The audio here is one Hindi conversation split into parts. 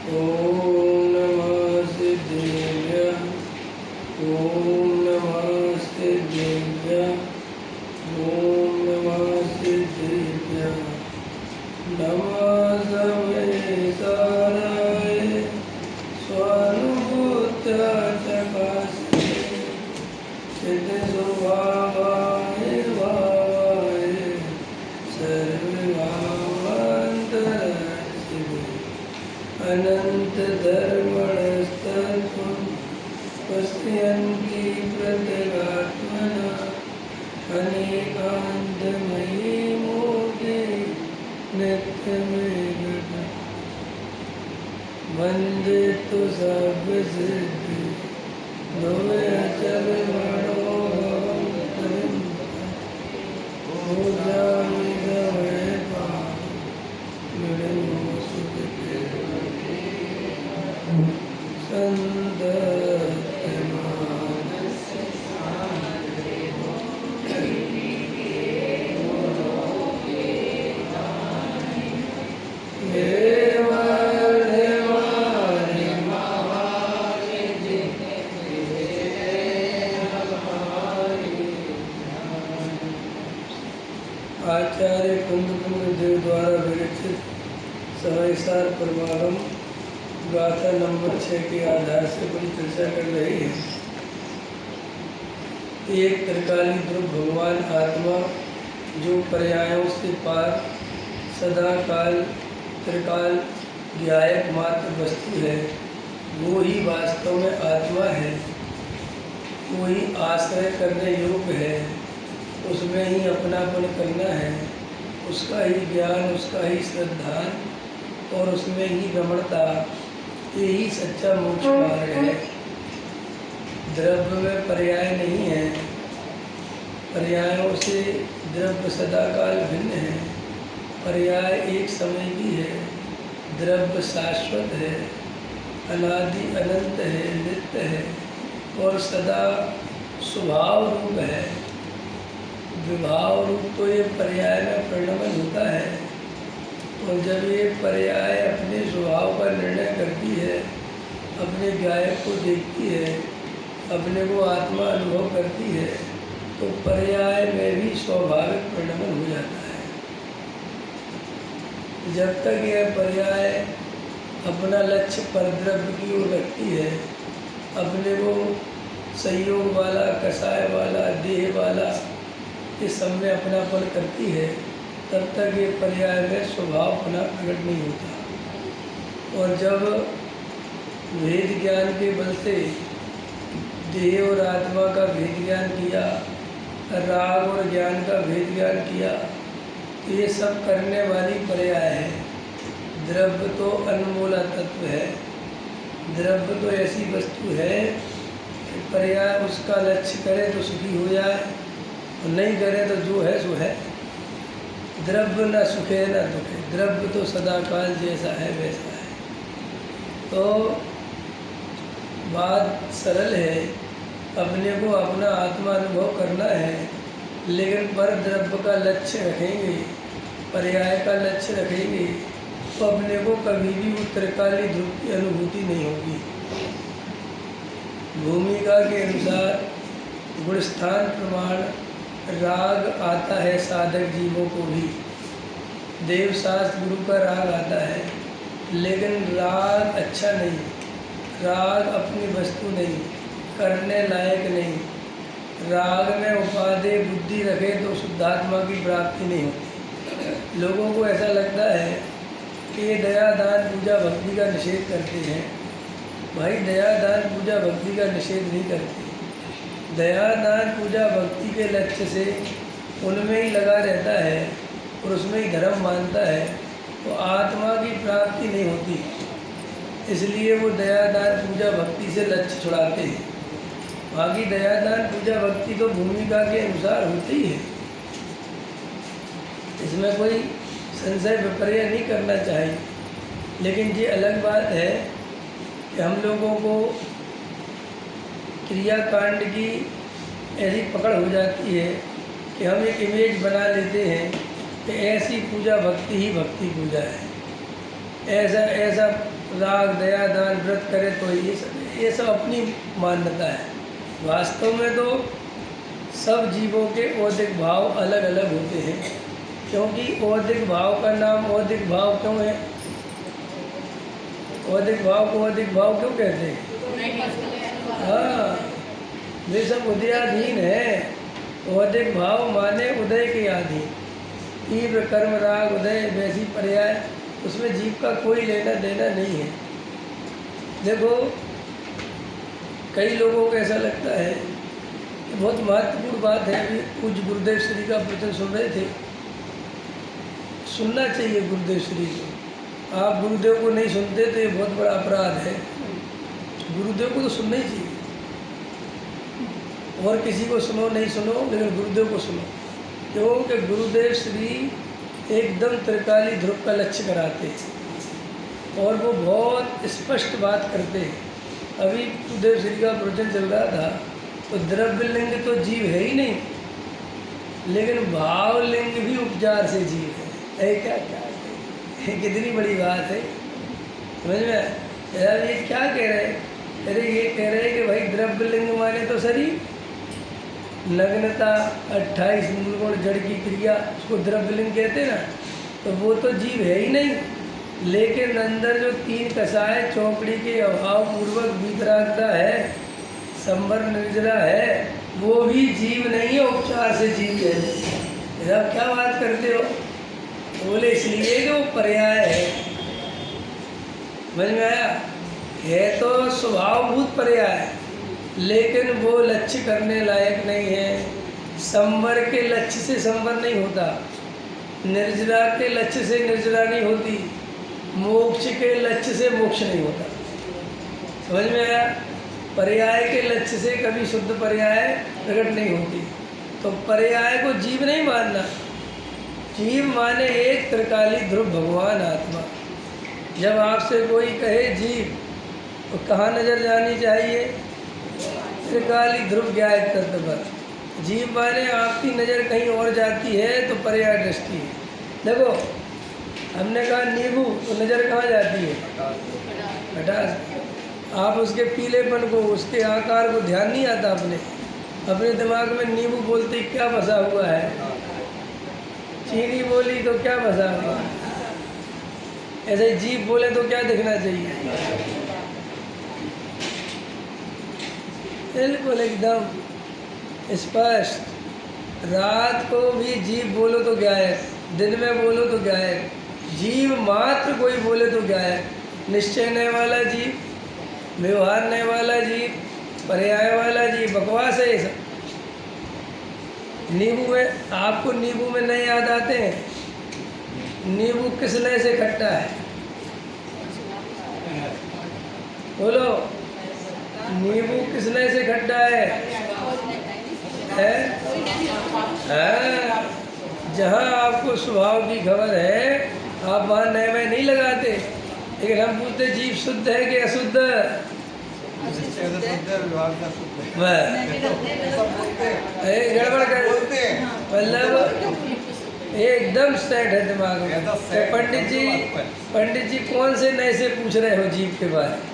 ॐ नमः सिद्धेभ्यः। ॐ नमः सिद्धेभ्यः। ॐ नमः सिद्धेभ्यः। नमः सर्वेश्वराय स्वानुभूत्याचकाशे सिद्धस्वभावाय भावाय सर्वभावान्तराशिवे अनन्तधर्मणस्तत्त्वं पश्यन्ति प्रत्यगात्मना अनेकान्तमयी मूर्ते नित्यमेव वन्दे तु सर्वसिद्धि लोयचल मनोहरं तरिं पूजामि समय पावनं सुखते आचार्य कुंद देव द्वारा विरचित समयसार परमागम गाथा नंबर 6 के आधार से बड़ी चर्चा कर रही है। एक त्रिकाली ध्रुव भगवान आत्मा जो पर्यायों से पार सदा काल त्रिकाल ज्ञायक मात्र वस्तु है, वो ही वास्तव में आत्मा है। कोई आश्रय करने योग्य है, उसमें ही अपनापन करना है, उसका ही ज्ञान, उसका ही श्रद्धा और उसमें ही रमणता, यही सच्चा मोक्ष मार्ग है। द्रव्य में पर्याय नहीं है, पर्यायों से द्रव्य सदाकाल भिन्न है। पर्याय एक समय की है, द्रव्य शाश्वत है, अनादि अनंत है, नित्य है और सदा स्वभाव रूप है। विभाव रूप तो ये पर्याय में परिणमन होता है, और जब ये पर्याय अपने स्वभाव का निर्णय करती है, अपने गायक को देखती है, अपने को आत्मा अनुभव करती है, तो पर्याय में भी स्वाभाविक परिणमन हो जाता है। जब तक यह पर्याय अपना लक्ष्य परद्रव्य की ओर रखती है, अपने को संयोग वाला, कषाय वाला, देह वाला इस सब में अपनापन करती है, तब तक ये पर्याय में स्वभाव अपना प्रकट नहीं होता। और जब भेद ज्ञान के बल से देह और आत्मा का भेद ज्ञान किया, राग और ज्ञान का भेद ज्ञान किया, ये सब करने वाली पर्याय है। द्रव्य तो अनमोला तत्व है, द्रव्य तो ऐसी वस्तु है कि पर्याय उसका लक्ष्य करे तो सुखी हो जाए, और नहीं करे तो जो है सो है। द्रव्य न सुखे न दुखे, द्रव्य तो सदाकाल जैसा है वैसा है। तो बात सरल है, अपने को अपना आत्मा अनुभव करना है, लेकिन पर द्रव्य का लक्ष्य रखेंगे, पर्याय का लक्ष्य रखेंगे, तो अपने को कभी भी उत्तरकाली ध्रुव की अनुभूति नहीं होगी। भूमिका के अनुसार गुणस्थान प्रमाण राग आता है साधक जीवों को भी, देवशास्त्र गुरु का राग आता है, लेकिन राग अच्छा नहीं, राग अपनी वस्तु नहीं, करने लायक नहीं। राग में उपादेय बुद्धि रखे तो शुद्धात्मा की प्राप्ति नहीं होती। लोगों को ऐसा लगता है कि ये दया दान पूजा भक्ति का निषेध करते हैं। भाई दया दान पूजा भक्ति का निषेध नहीं करते, दया दान पूजा भक्ति के लक्ष्य से उनमें ही लगा रहता है और उसमें ही धर्म मानता है, तो आत्मा की प्राप्ति नहीं होती। इसलिए वो दया दान पूजा भक्ति से लक्ष्य छुड़ाते हैं। बाकी दया दान पूजा भक्ति तो भूमिका के अनुसार होती है, इसमें कोई संशय विपर्य नहीं करना चाहिए। लेकिन ये अलग बात है कि हम लोगों को क्रियाकांड की ऐसी पकड़ हो जाती है कि हम एक इमेज बना लेते हैं कि ऐसी पूजा भक्ति ही भक्ति पूजा है। ऐसा ऐसा राग दया दान व्रत करे तो ये सब अपनी मान्यता है। वास्तव में तो सब जीवों के औदिक भाव अलग अलग होते हैं, क्योंकि औदिक भाव का नाम औदिक भाव क्यों है? औदिक भाव को औदिक भाव क्यों कहते हैं? हाँ, वे सब उदयाधीन है। औदिक भाव माने उदय के अधीन। तीव्र कर्म राग उदय वैसी पर्याय, उसमें जीव का कोई लेना देना नहीं है। देखो, कई लोगों को ऐसा लगता है, बहुत महत्वपूर्ण बात है। अभी कुछ गुरुदेव श्री का प्रवचन सुन रहे थे, सुनना चाहिए गुरुदेव श्री को। आप गुरुदेव को नहीं सुनते तो ये बहुत बड़ा अपराध है। गुरुदेव को तो सुनना ही चाहिए, और किसी को सुनो नहीं सुनो, लेकिन गुरुदेव को सुनो, क्योंकि गुरुदेव श्री एकदम त्रिकाली ध्रुव का लक्ष्य कराते हैं और वो बहुत स्पष्ट बात करते हैं। अभी गुरुदेव श्री का प्रवचन चल रहा था, तो द्रव्य लिंग तो जीव है ही नहीं, लेकिन भाव लिंग भी उपचार से जीव है। क्या क्या है, कितनी बड़ी बात है, समझ में? यार ये क्या कह रहे हैं? अरे ये कह रहे हैं कि भाई द्रव्य लिंग माने तो शरीर, नग्नता, 28 मूल गुण, जड़ की क्रिया, उसको द्रव्य लिंग कहते हैं ना, तो वो तो जीव है ही नहीं। लेकिन अंदर जो 3 कसाय चौकड़ी के अभाव पूर्वक वितरागता है, संवर निर्जरा है, वो भी जीव नहीं है, उपचार से जीव है। आप क्या बात करते हो? बोले इसलिए कि वो पर्याय है। समझ में आया? है तो स्वभावभूत पर्याय, लेकिन वो लक्ष्य करने लायक नहीं है। संवर के लक्ष्य से संवर नहीं होता, निर्जरा के लक्ष्य से निर्जरा नहीं होती, मोक्ष के लक्ष्य से मोक्ष नहीं होता। समझ में आया? पर्याय के लक्ष्य से कभी शुद्ध पर्याय प्रकट नहीं होती। तो पर्याय को जीव नहीं मानना। जीव माने एक त्रिकाली ध्रुव भगवान आत्मा। जब आपसे कोई कहे जीव, तो कहाँ नज़र जानी चाहिए? त्रिकाली ध्रुव ज्ञात तत्व पर। जीव माने आपकी नज़र कहीं और जाती है तो पर्याय दृष्टि है। देखो, हमने कहा नींबू, तो नज़र कहाँ जाती है? खटास। आप उसके पीलेपन को, उसके आकार को ध्यान नहीं आता अपने दिमाग में। नींबू बोलते क्या बसा हुआ है? चीनी बोली तो क्या बसा हुआ? ऐसे जीव बोले तो क्या दिखना चाहिए? बिल्कुल एकदम स्पष्ट। रात को भी जीव बोलो तो गायब, दिन में बोलो तो गायब। जीव मात्र कोई बोले तो गायब। निश्चय नहीं वाला जीव, व्यवहार नहीं वाला जीव, पर्याय वाला जीव, बकवास है ये सब। नींबू में, आपको नींबू में नहीं याद आते हैं? नींबू किस नए से खट्टा है? बोलो, नींबू किस नए से खट्टा है? जहाँ आपको स्वभाव की खबर है, आप वहाँ नए में नहीं लगाते। लेकिन हम पूछते जीव शुद्ध है कि अशुद्ध? गड़बड़ कर मतलब एकदम सेट है दिमाग में। तो पंडित जी कौन से नए से पूछ रहे हो जीव के बारे में?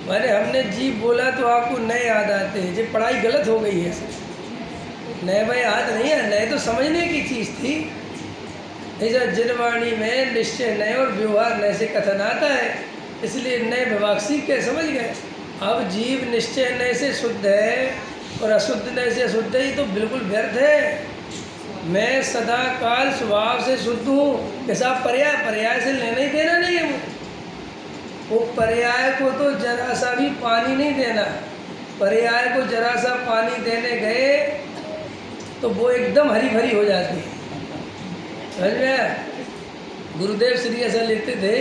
माने हमने जीव बोला तो आपको नए याद आते हैं। जो पढ़ाई गलत हो गई है, नए में याद नहीं है। नए तो समझने की चीज़ थी। ऐसा जिनवाणी में निश्चय नए और व्यवहार नए से कथन आता है, इसलिए नए विभाग सीख के समझ गए। अब जीव निश्चय नए से शुद्ध है और अशुद्ध नए से अशुद्ध है, ये तो बिल्कुल व्यर्थ है। मैं सदा काल स्वभाव से शुद्ध हूँ। ऐसा पर्याय से लेना ही देना नहीं है। वो पर्याय को तो जरा सा भी पानी नहीं देना। पर्याय को जरा सा पानी देने गए तो वो एकदम हरी भरी हो जाती है। समझ में? गुरुदेव श्री ऐसा लिखते थे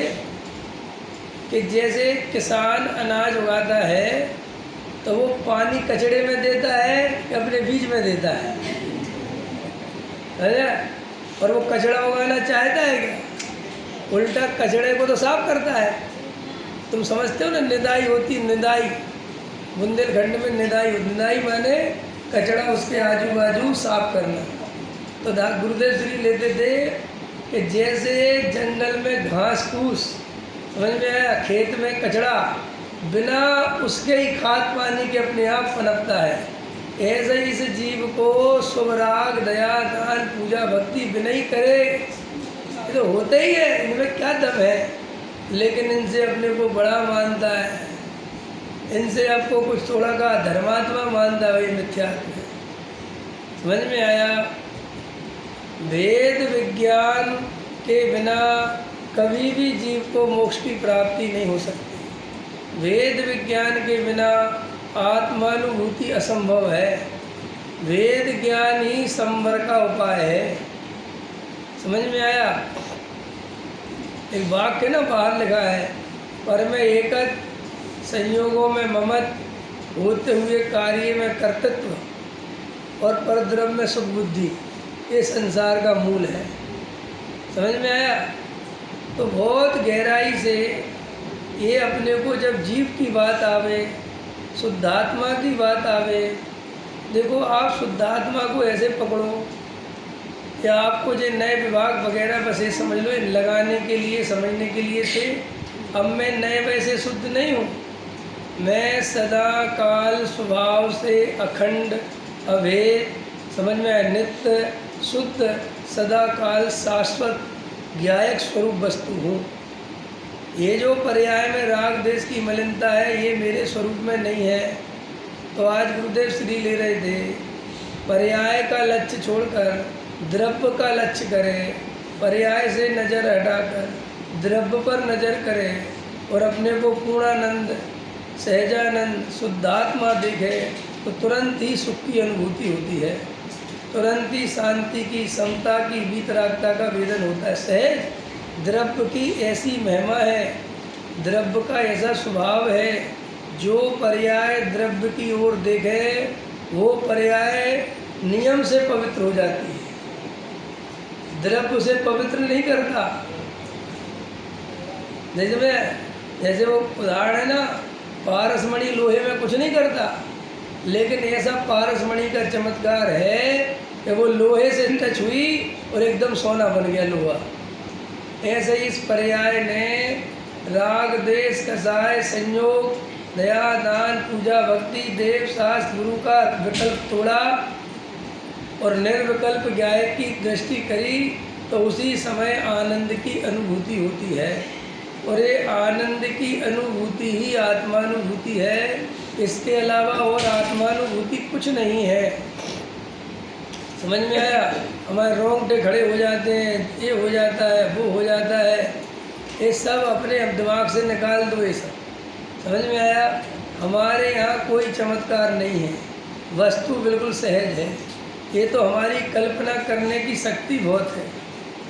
कि जैसे किसान अनाज उगाता है तो वो पानी कचड़े में देता है कि अपने बीज में देता है? और वो कचड़ा उगाना चाहता है क्या? उल्टा कचड़े को तो साफ करता है। तुम समझते हो ना, निदाई होती, निदाई बुंदेलखंड में निदाई होती। निदाई माने कचड़ा उसके आजू बाजू साफ करना। तो गुरुदेव श्री लेते थे कि जैसे जंगल में घास फूस, समझ में आया, खेत में कचड़ा बिना उसके ही खाद पानी के अपने आप पनपता है, ऐसे ही इस जीव को शुभ राग दया दान पूजा भक्ति बिना ही करे ये तो होता ही है, इनमें क्या दम है। लेकिन इनसे अपने को बड़ा मानता है, इनसे आपको कुछ थोड़ा का धर्मात्मा मानता है, ये मिथ्यात्व है। समझ में आया। वेद विज्ञान के बिना कभी भी जीव को मोक्ष की प्राप्ति नहीं हो सकती। वेद विज्ञान के बिना आत्मानुभूति असंभव है। वेद ज्ञान ही संवर का उपाय है। समझ में आया। एक वाक्य ना बाहर लिखा है, पर मैं एकत संयोगों में ममत होते हुए कार्य में कर्तृत्व और परद्रव्य में सुख बुद्धि, ये संसार का मूल है। समझ में आया। तो बहुत गहराई से ये अपने को जब जीव की बात आवे, शुद्धात्मा की बात आवे, देखो आप शुद्धात्मा को ऐसे पकड़ो कि आपको जो नए विभाग वगैरह बस ये समझ लो, लगाने के लिए समझने के लिए थे। अब मैं नए वैसे शुद्ध नहीं हूँ, मैं सदा काल स्वभाव से अखंड अभेद, समझ में आया, नित्य शुद्ध सदा काल शाश्वत ज्ञायक स्वरूप वस्तु हूँ। ये जो पर्याय में राग देश की मलिनता है, ये मेरे स्वरूप में नहीं है। तो आज गुरुदेव श्री ले रहे थे, पर्याय का लक्ष्य छोड़कर द्रव्य का लक्ष्य करें, पर्याय से नज़र हटाकर द्रव्य पर नज़र करें और अपने को पूर्णानंद सहजानंद शुद्धात्मा देखे तो तुरंत ही सुख की अनुभूति होती है, तुरंत ही शांति की, समता की, वीतरागता का वेदन होता है। सहज द्रव्य की ऐसी महिमा है, द्रव्य का ऐसा स्वभाव है, जो पर्याय द्रव्य की ओर देखे वो पर्याय नियम से पवित्र हो जाती है, द्रव्य उसे पवित्र नहीं करता। जैसे वो उदाहरण है ना, पारसमणि लोहे में कुछ नहीं करता, लेकिन ऐसा पारसमणि का चमत्कार है कि वो लोहे से टच हुई और एकदम सोना बन गया लोहा। ऐसे ही इस पर्याय ने राग देश कसाय संयोग दया दान पूजा भक्ति देव शास्त्र गुरु का विकल्प तोड़ा और निर्विकल्प ज्ञाय की दृष्टि करी, तो उसी समय आनंद की अनुभूति होती है। और ये आनंद की अनुभूति ही आत्मानुभूति है, इसके अलावा और आत्मानुभूति कुछ नहीं है। समझ में आया। हमारे रोंगटे खड़े हो जाते हैं, ये हो जाता है, वो हो जाता है, ये सब अपने दिमाग से निकाल दो। ये सब समझ में आया। हमारे यहाँ कोई चमत्कार नहीं है, वस्तु बिल्कुल सहज है। ये तो हमारी कल्पना करने की शक्ति बहुत है।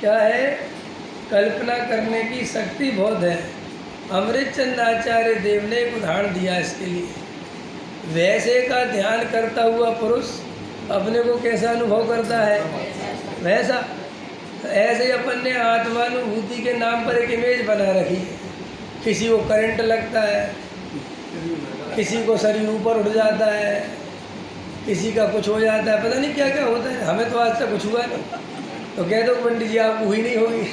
क्या है? कल्पना करने की शक्ति बहुत है। अमृतचंद आचार्य देव ने एक उदाहरण दिया इसके लिए। वैसे का ध्यान करता हुआ पुरुष अपने को कैसा अनुभव करता है, वैसा। ऐसे ही अपन ने आत्मानुभूति के नाम पर एक इमेज बना रखी है। किसी को करंट लगता है, किसी को शरीर ऊपर उठ जाता है, किसी का कुछ हो जाता है, पता नहीं क्या क्या होता है। हमें तो आज तक कुछ हुआ नहीं, तो कह दो पंडित जी आपको हुई नहीं होगी।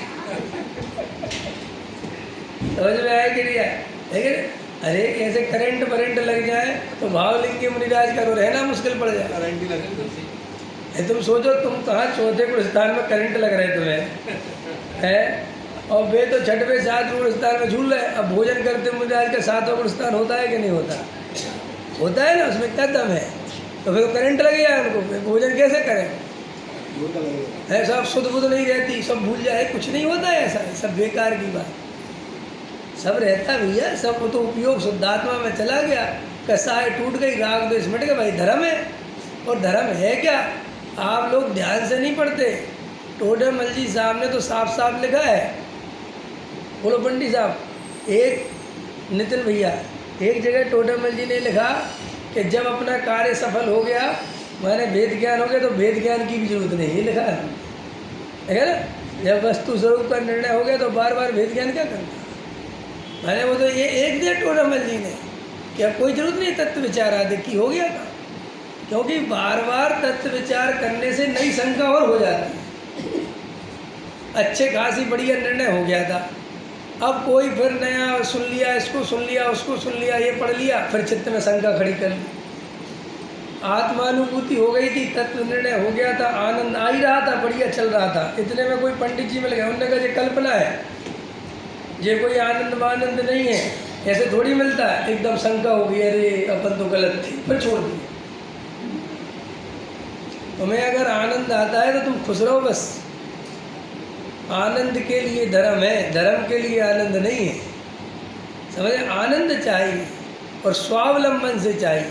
समझ में आया कि नहीं आया? लेकिन अरे ऐसे करंट वरेंट लग जाए तो भावलिंग के मुनिराज करो, रहना मुश्किल पड़ जाए। करंट ही लगे, तुम सोचो तुम कहाँ चौथे गुणस्थान में करंट लग रहे तुम्हें है, और वे तो छठवें सात गुणस्थान में झूल रहे। अब भोजन करते मुनिराज का सातवां गुणस्थान होता है कि नहीं होता? होता है ना, उसमें क्या दम है। तो फिर करंट लग गया उनको, भोजन कैसे करें? है सब शुद्ध बुद्ध नहीं रहती, सब भूल जाए, कुछ नहीं होता है ऐसा, सब बेकार की बात। सब रहता भैया, सब तो उपयोग शुद्धात्मा में चला गया, कसाय टूट गई, राग द्वेष मिट गया। भाई धर्म है, और धर्म है क्या? आप लोग ध्यान से नहीं पढ़ते। टोडरमल जी साहब ने तो साफ साफ लिखा है, बोलो पंडित साहब। एक नितिन भैया, एक जगह टोडरमल जी ने लिखा कि जब अपना कार्य सफल हो गया, माने भेद ज्ञान हो गया, तो भेद ज्ञान की भी जरूरत नहीं, ये लिखा है ना। जब वस्तु स्वरूप का निर्णय हो गया तो बार बार भेद ज्ञान क्या करना। मैंने वो तो ये एक दिया टोडरमल जी ने कि अब कोई जरूरत नहीं तत्व विचार आदि की, हो गया था। क्योंकि बार बार तत्व विचार करने से नई शंका और हो जाती है। अच्छे खासी बढ़िया निर्णय हो गया था। अब कोई फिर नया सुन लिया, इसको सुन लिया, उसको सुन लिया, ये पढ़ लिया, फिर चित्त में शंका खड़ी कर ली। आत्मानुभूति हो गई थी, तत्व निर्णय हो गया था, आनंद आ ही रहा था, बढ़िया चल रहा था। इतने में कोई पंडित जी मिल गए, उन्होंने कहा ये कल्पना है, ये कोई आनंद मानंद नहीं है, ऐसे थोड़ी मिलता है। एकदम शंका हो गई, अरे अपन तो गलत थे, फिर छोड़ दिए। तुम्हें अगर आनंद आता है तो तुम खुश रहो बस। आनंद के लिए धर्म है, धर्म के लिए आनंद नहीं है। समझे? आनंद चाहिए और स्वावलंबन से चाहिए,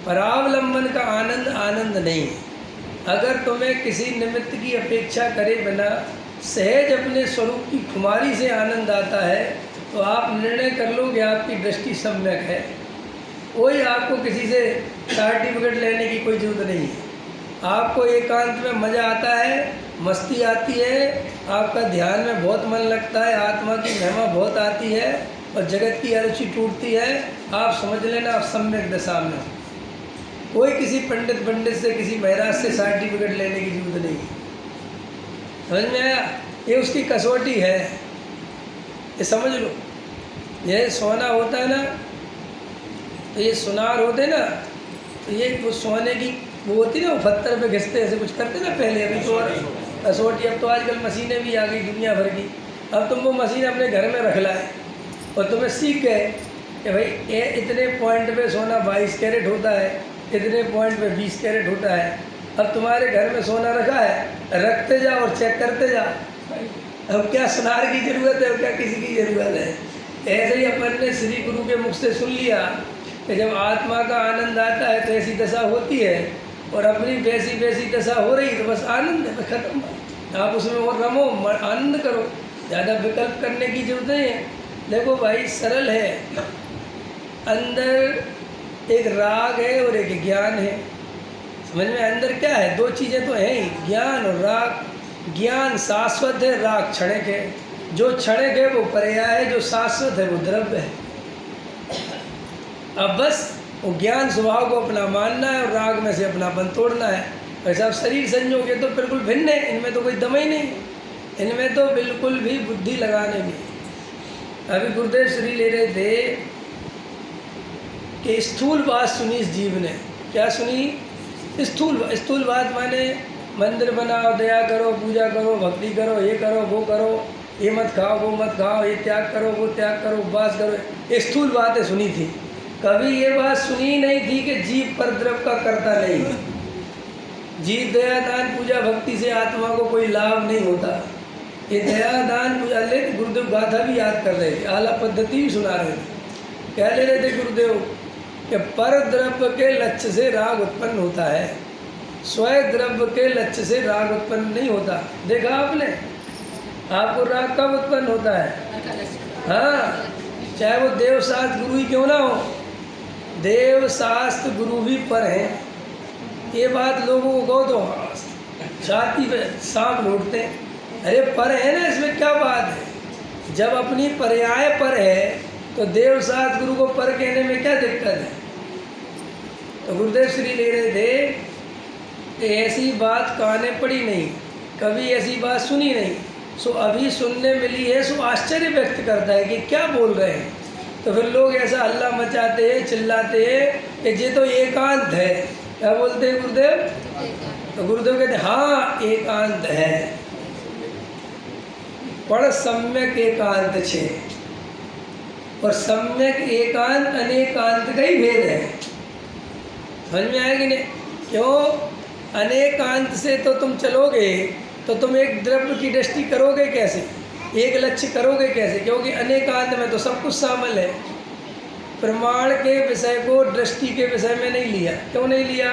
परावलंबन का आनंद आनंद नहीं है। अगर तुम्हें किसी निमित्त की अपेक्षा करे बिना सहज अपने स्वरूप की खुमारी से आनंद आता है तो आप निर्णय कर लो कि आपकी दृष्टि सम्यक है। कोई आपको किसी से सर्टिफिकेट लेने की कोई जरूरत नहीं है। आपको एकांत में मज़ा आता है, मस्ती आती है, आपका ध्यान में बहुत मन लगता है, आत्मा की महिमा बहुत आती है और जगत की अरुचि टूटती है। आप समझ लेना आप सम्यक दशा में हो। कोई किसी पंडित से, किसी महाराज से सर्टिफिकेट लेने की जरूरत नहीं है। समझ में आया? ये उसकी कसौटी है, ये समझ लो। ये सोना होता है ना, तो ये सुनार होते ना, तो ये वो सोने की वो होती ना, वो पत्थर पे घिसते ऐसे कुछ करते ना पहले। अभी तो और कसौटी, अब तो आजकल मशीनें भी आ गई दुनिया भर की। अब तुम वो मशीन अपने घर में रख लाए और तुम्हें सीख गए कि भाई ये इतने पॉइंट पे सोना 22 कैरेट होता है, इतने पॉइंट पे 20 कैरेट होता है। अब तुम्हारे घर में सोना रखा है, रखते जाओ और चेक करते जाओ। अब क्या सुनार की ज़रूरत है और क्या किसी की ज़रूरत है। ऐसे ही अपन ने श्री गुरु के मुख से सुन लिया कि जब आत्मा का आनंद आता है तो ऐसी दशा होती है, और अपनी वैसी दशा हो रही तो बस आनंद है, खत्म। आप उसमें और रमो, आनंद करो, ज़्यादा विकल्प करने की जरूरत नहीं है। देखो भाई, सरल है। अंदर एक राग है और एक ज्ञान है। समझ में? अंदर क्या है? दो चीज़ें तो हैं ही, ज्ञान और राग। ज्ञान शाश्वत है, राग क्षणिक है। जो क्षणिक है वो पर्याय है, जो शाश्वत है वो द्रव्य है। अब बस वो ज्ञान स्वभाव को अपना मानना है और राग में से अपनापन तोड़ना है। वैसे अब शरीर संयोग है तो बिल्कुल भिन्न है, इनमें तो कोई दम ही नहीं, इनमें तो बिल्कुल भी बुद्धि लगाने नहीं। अभी गुरुदेव श्री ले रहे थे कि स्थूल बात सुनी इस जीव ने। क्या सुनी? स्थूल बात माने मंदिर बनाओ, दया करो, पूजा करो, भक्ति करो, ये करो, वो करो, ये मत खाओ, वो मत खाओ, ये त्याग करो, वो त्याग करो, उपवास करो, ये स्थूल बातें सुनी थी। कभी ये बात सुनी नहीं थी कि जीव पर द्रव्य का कर्ता नहीं है। जीव दया दान पूजा भक्ति से आत्मा को कोई लाभ नहीं होता। ये दया दान पूजा ले गुरुदेव गाथा भी याद कर रहे थे, आला पद्धति भी सुना रहे थे। क्या ले रहे थे गुरुदेव कि पर द्रव्य के लक्ष्य से राग उत्पन्न होता है, स्वयं द्रव्य के लक्ष्य से राग उत्पन्न नहीं होता। देखा आपने? आपको राग कब उत्पन्न होता है? हाँ, चाहे वो देव शास्त्र गुरु ही क्यों ना हो, देव शास्त्र गुरु भी पर हैं। ये बात लोगों को कहो तो छाती पे सांप लौटते हैं। अरे पर है ना, इसमें क्या बात है? जब अपनी पर्याय पर है तो देव शास्त्र गुरु को पर कहने में क्या दिक्कत है? तो गुरुदेव श्री ले रहे थे कि ऐसी बात काने पड़ी नहीं, कभी ऐसी बात सुनी नहीं, सो अभी सुनने मिली है, सो आश्चर्य व्यक्त करता है कि क्या बोल रहे हैं। तो फिर लोग ऐसा हल्ला मचाते हैं, चिल्लाते हैं कि ये तो एकांत है। क्या बोलते हैं गुरुदेव? तो गुरुदेव कहते हैं हाँ एकांत है, पर सम्यक एकांत छे। और सम्यक एकांत अनेकांत का ही भेद है। समझ में आया कि नहीं? क्यों? अनेकांत से तो तुम चलोगे तो तुम एक द्रव्य की दृष्टि करोगे कैसे, एक लक्ष्य करोगे कैसे? क्योंकि अनेकांत में तो सब कुछ शामिल है। प्रमाण के विषय को दृष्टि के विषय में नहीं लिया। क्यों नहीं लिया?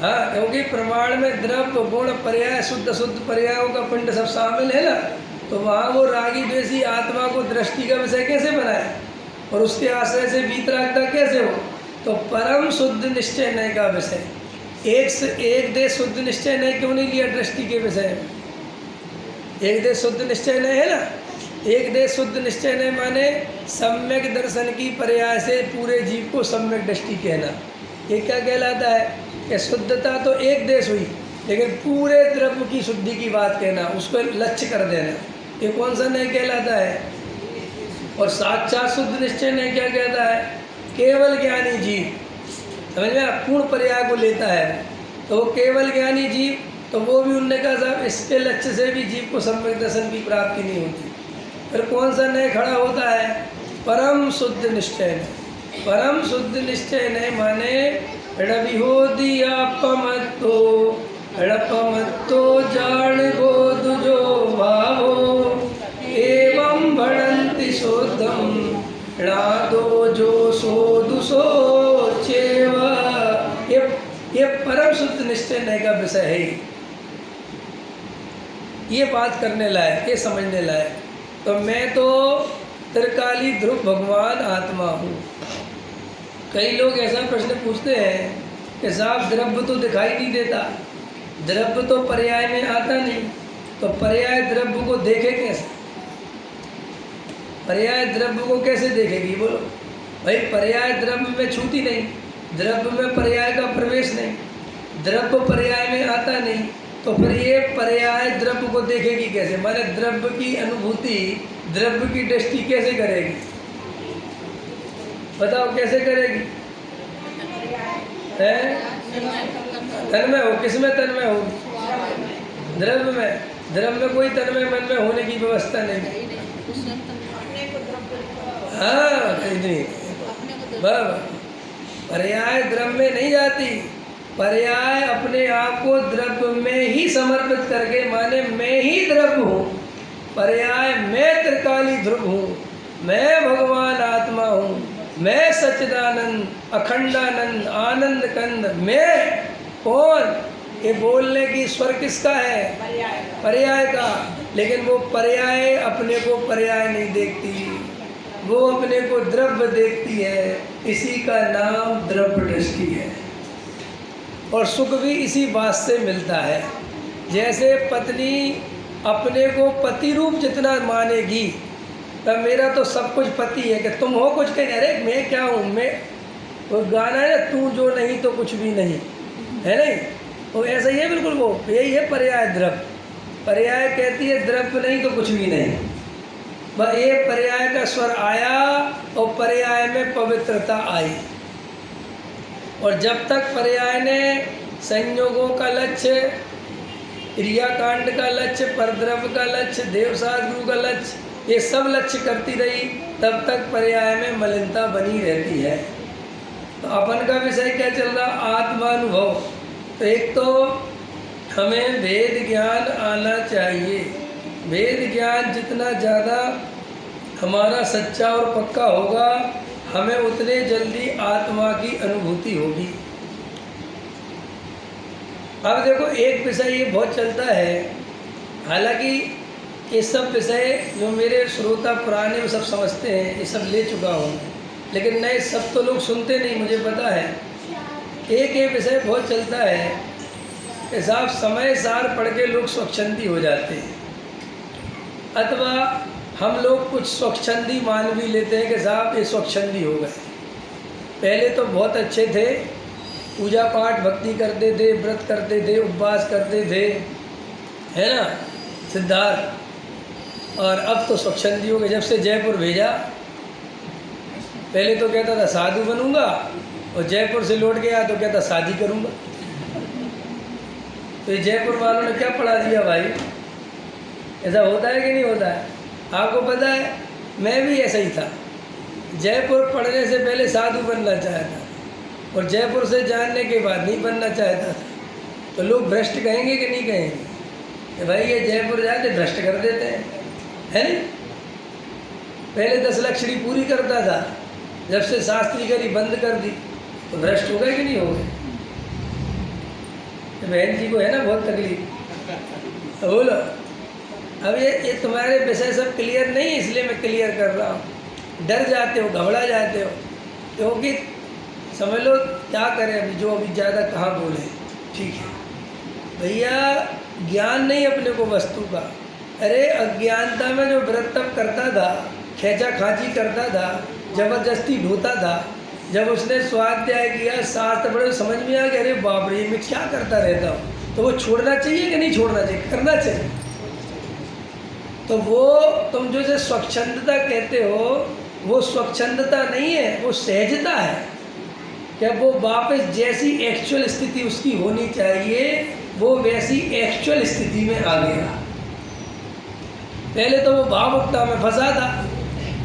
हाँ, क्योंकि प्रमाण में द्रव्य गुण पर्याय शुद्ध पर्यायों का पिंड सब शामिल है ना। तो वहाँ वो रागी द्वेषी आत्मा को दृष्टि का विषय कैसे बनाए और उसके आश्रय से वीतरागता कैसे हो? तो परम शुद्ध निश्चय नय का विषय, एक देश शुद्ध निश्चय नय क्यों नहीं लिया दृष्टि के विषय में? एक देश शुद्ध निश्चय नय है ना। एक देश शुद्ध निश्चय नय माने सम्यक दर्शन की पर्याय से पूरे जीव को सम्यक दृष्टि कहना। ये क्या कहलाता है? कि शुद्धता तो एक देश हुई, लेकिन पूरे द्रव्य की शुद्धि की बात कहना, उसको लक्ष्य कर देना, ये कौन सा न्याय कहलाता है? और साक्षात शुद्ध निश्चय न्याय क्या कहता है? केवल ज्ञानी जीव, समझ में, पूर्ण पर्याय को लेता है, तो वो केवल ज्ञानी जीव, तो वो भी उनने कहा साहब इसके लक्ष्य से भी जीव को सम्यक दर्शन की प्राप्ति नहीं होती। फिर कौन सा न्याय खड़ा होता है? परम शुद्ध निश्चय न्याय। परम शुद्ध निश्चय न्याय माने ड़विहोदियापमत्तो ड़पमत्तो जान गो दुजो भावो एवं भणन्ति शोद्धम णादो जो सोदुसो चेव। ये परम शुद्ध निश्चय न्याय का विषय है। ये बात करने लायक, ये समझने लायक। तो मैं तो त्रिकाली ध्रुव भगवान आत्मा हूँ। कई लोग ऐसा प्रश्न पूछते हैं कि साहब द्रव्य तो दिखाई नहीं देता, द्रव्य तो पर्याय में आता नहीं, तो पर्याय द्रव्य को देखे कैसे? पर्याय द्रव्य को कैसे देखेगी? बोलो भाई, पर्याय द्रव्य में छूती नहीं, द्रव्य में पर्याय का प्रवेश नहीं, द्रव्य पर्याय में आता नहीं, तो फिर ये पर्याय द्रव्य को देखेगी कैसे? माने द्रव्य की अनुभूति, द्रव्य की दृष्टि कैसे करेगी? बताओ कैसे करेगी? तन्मय हो, किसमें तन्मय होगी? द्रव्य में। द्रव्य में कोई तन्मय मन में होने की व्यवस्था नहीं। हाँ, नहीं, पर्याय द्रव्य में नहीं जाती, पर्याय अपने आप को द्रव्य में ही समर्पित करके, माने मैं ही द्रव्य हूँ, पर्याय मैं त्रिकाली ध्रुव हूँ, मैं भगवान आत्मा हूँ, मैं सच्चिदानंद अखंडानंद आनंद कंद, मैं कौन? ये बोलने की स्वर किसका है? पर्याय का। लेकिन वो पर्याय अपने को पर्याय नहीं देखती, वो अपने को द्रव्य देखती है। इसी का नाम द्रव्य दृष्टि है। और सुख भी इसी बात से मिलता है। जैसे पत्नी अपने को पति रूप जितना मानेगी, तब मेरा तो सब कुछ पति है, कि तुम हो कुछ कहीं, अरे मैं क्या हूँ, मैं वो गाना है ना, तू जो नहीं तो कुछ भी नहीं, है नहीं? तो ऐसा ही है बिल्कुल, वो यही है पर्याय द्रव्य। पर्याय कहती है द्रव्य नहीं तो कुछ भी नहीं। बस ये पर्याय का स्वर आया और पर्याय में पवित्रता आई। और जब तक पर्याय ने संयोगों का लक्ष्य, क्रियाकांड का लक्ष्य, परद्रव्य का लक्ष्य, देवसाधु का लक्ष्य, ये सब लक्ष्य करती रही, तब तक पर्याय में मलिनता बनी रहती है। तो अपन का विषय क्या चल रहा? आत्मानुभव। तो एक तो हमें वेद ज्ञान आना चाहिए। वेद ज्ञान जितना ज़्यादा हमारा सच्चा और पक्का होगा, हमें उतने जल्दी आत्मा की अनुभूति होगी। अब देखो, एक विषय ये बहुत चलता है, हालांकि ये सब विषय जो मेरे श्रोता पुराने वो सब समझते हैं, ये सब ले चुका हूँ, लेकिन नए सब तो लोग सुनते नहीं, मुझे पता है। एक ये विषय बहुत चलता है कि साहब समय सार पढ़ के लोग स्वच्छंदी हो जाते हैं, अथवा हम लोग कुछ स्वच्छंदी मान भी लेते हैं कि साहब ये स्वच्छंदी हो गए। पहले तो बहुत अच्छे थे, पूजा पाठ भक्ति करते थे, व्रत करते थे, उपवास करते थे, है ना सिद्धार्थ। और अब तो स्वच्छंदी हो गए। जब से जयपुर भेजा, पहले तो कहता था साधु बनूंगा, और जयपुर से लौट गया तो कहता शादी करूंगा। तो ये जयपुर वालों ने क्या पढ़ा दिया भाई? ऐसा होता है कि नहीं होता है? आपको पता है, मैं भी ऐसा ही था। जयपुर पढ़ने से पहले साधु बनना चाहता था, और जयपुर से जानने के बाद नहीं बनना चाहता था। तो लोग भ्रष्ट कहेंगे कि नहीं कहेंगे कि भाई ये जयपुर जाके भ्रष्ट कर देते हैं, है नहीं? पहले 10 लक्षणी पूरी करता था, जब से शास्त्री करी बंद कर दी तो भ्रष्ट हो गए कि नहीं हो गए? तो बहन जी को है ना बहुत तकलीफ। तो बोलो, अब ये तुम्हारे विषय सब क्लियर नहीं, इसलिए मैं क्लियर कर रहा हूँ। डर जाते हो, घबरा जाते हो, क्योंकि समझ लो क्या करें अभी, जो अभी ज़्यादा कहाँ बोले। ठीक है भैया, ज्ञान नहीं अपने को वस्तु का। अरे अज्ञानता में जो व्रत तप करता था, खेचा खाची करता था, जबरदस्ती ढोता था, जब उसने स्वाध्याय किया, शास्त्र पढ़े, समझ में आ गया अरे बाप रे मैं क्या करता रहता हूँ, तो वो छोड़ना चाहिए कि नहीं छोड़ना चाहिए? करना चाहिए। तो वो तुम जो से स्वच्छंदता कहते हो, वो स्वच्छंदता नहीं है, वो सहजता है। क्या वो वापस जैसी एक्चुअल स्थिति उसकी होनी चाहिए वो वैसी एक्चुअल स्थिति में आ गया। पहले तो वो भावुकता में फंसा था,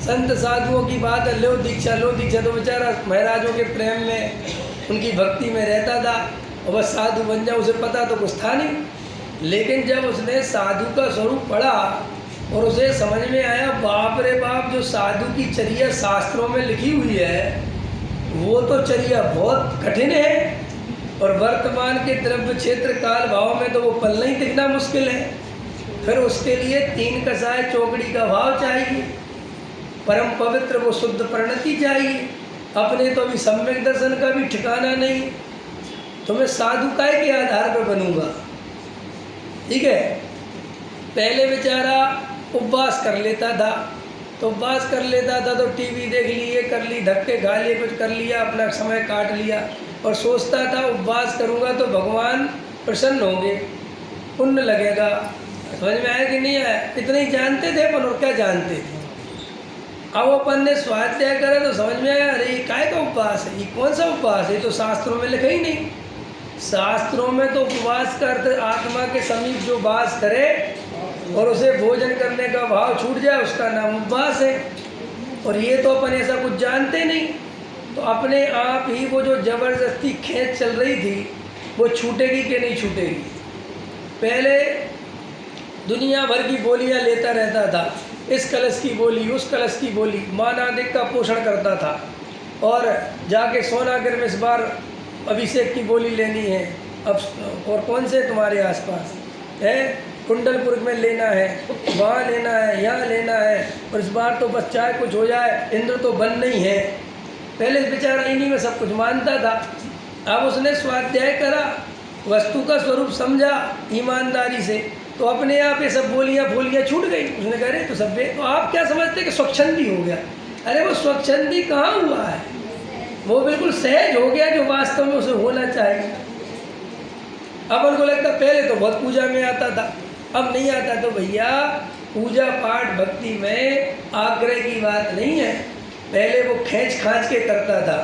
संत साधुओं की बात है, लो दीक्षा लो दीक्षा, तो बेचारा महाराजों के प्रेम में उनकी भक्ति में रहता था और बस साधु बन जाए, उसे पता तो कुछ था नहीं। लेकिन जब उसने साधु का स्वरूप पढ़ा और उसे समझ में आया बाप रे बाप, जो साधु की चर्या शास्त्रों में लिखी हुई है वो तो चर्या बहुत कठिन है और वर्तमान के द्रव्य क्षेत्र काल भाव में तो वो पलना ही दिखना मुश्किल है। फिर उसके लिए 3 कसाय चौकड़ी का भाव चाहिए, परम पवित्र वो शुद्ध प्रणति चाहिए। अपने तो अभी सम्यक दर्शन का भी ठिकाना नहीं, तो मैं साधु काय के आधार पर बनूंगा? ठीक है, पहले बेचारा उपवास कर लेता था, तो उपवास कर लेता था तो टीवी देख ली, ये कर ली, धक्के खा लिए, कुछ कर लिया, अपना समय काट लिया और सोचता था उपवास करूँगा तो भगवान प्रसन्न होंगे, पुण्य लगेगा। समझ में आया कि नहीं आया? इतना ही जानते थे अपन, और क्या जानते थे। अब अपन ने स्वाध्याय करा तो समझ में आया अरे ये काय का उपवास है, ये कौन सा उपवास है, ये तो शास्त्रों में लिखा ही नहीं। शास्त्रों में तो उपवास का अर्थ आत्मा के समीप जो वास करे और उसे भोजन करने का भाव छूट जाए उसका नाम उपवास है। और ये तो अपन ऐसा कुछ जानते नहीं, तो अपने आप ही वो जो जबरदस्ती खींच चल रही थी वो छूटेगी कि नहीं छूटेगी। पहले दुनिया भर की बोलियां लेता रहता था, इस कलश की बोली, उस कलश की बोली, मानादिक का पोषण करता था। और जाके सोनागर में इस बार अभिषेक की बोली लेनी है, अब और कौन से तुम्हारे आसपास है, कुंडलपुर में लेना है, वहाँ लेना है, यहाँ लेना है, और इस बार तो बस चाहे कुछ हो जाए, इंद्र तो बन नहीं है। पहले बेचारा इन्हीं में सब कुछ मानता था। अब उसने स्वाध्याय करा, वस्तु का स्वरूप समझा ईमानदारी से, तो अपने आप ये सब बोलियाँ फोलियाँ छूट गई। उसने कहा अरे तो सब तो आप क्या समझते कि स्वच्छंदी हो गया? अरे वो स्वच्छंदी कहाँ हुआ है, वो बिल्कुल सहज हो गया जो वास्तव में उसे होना चाहिए। अपन को लगता पहले तो बहुत पूजा में आता था, अब नहीं आता। तो भैया पूजा पाठ भक्ति में आग्रह की बात नहीं है, पहले वो खींच खांच के करता था,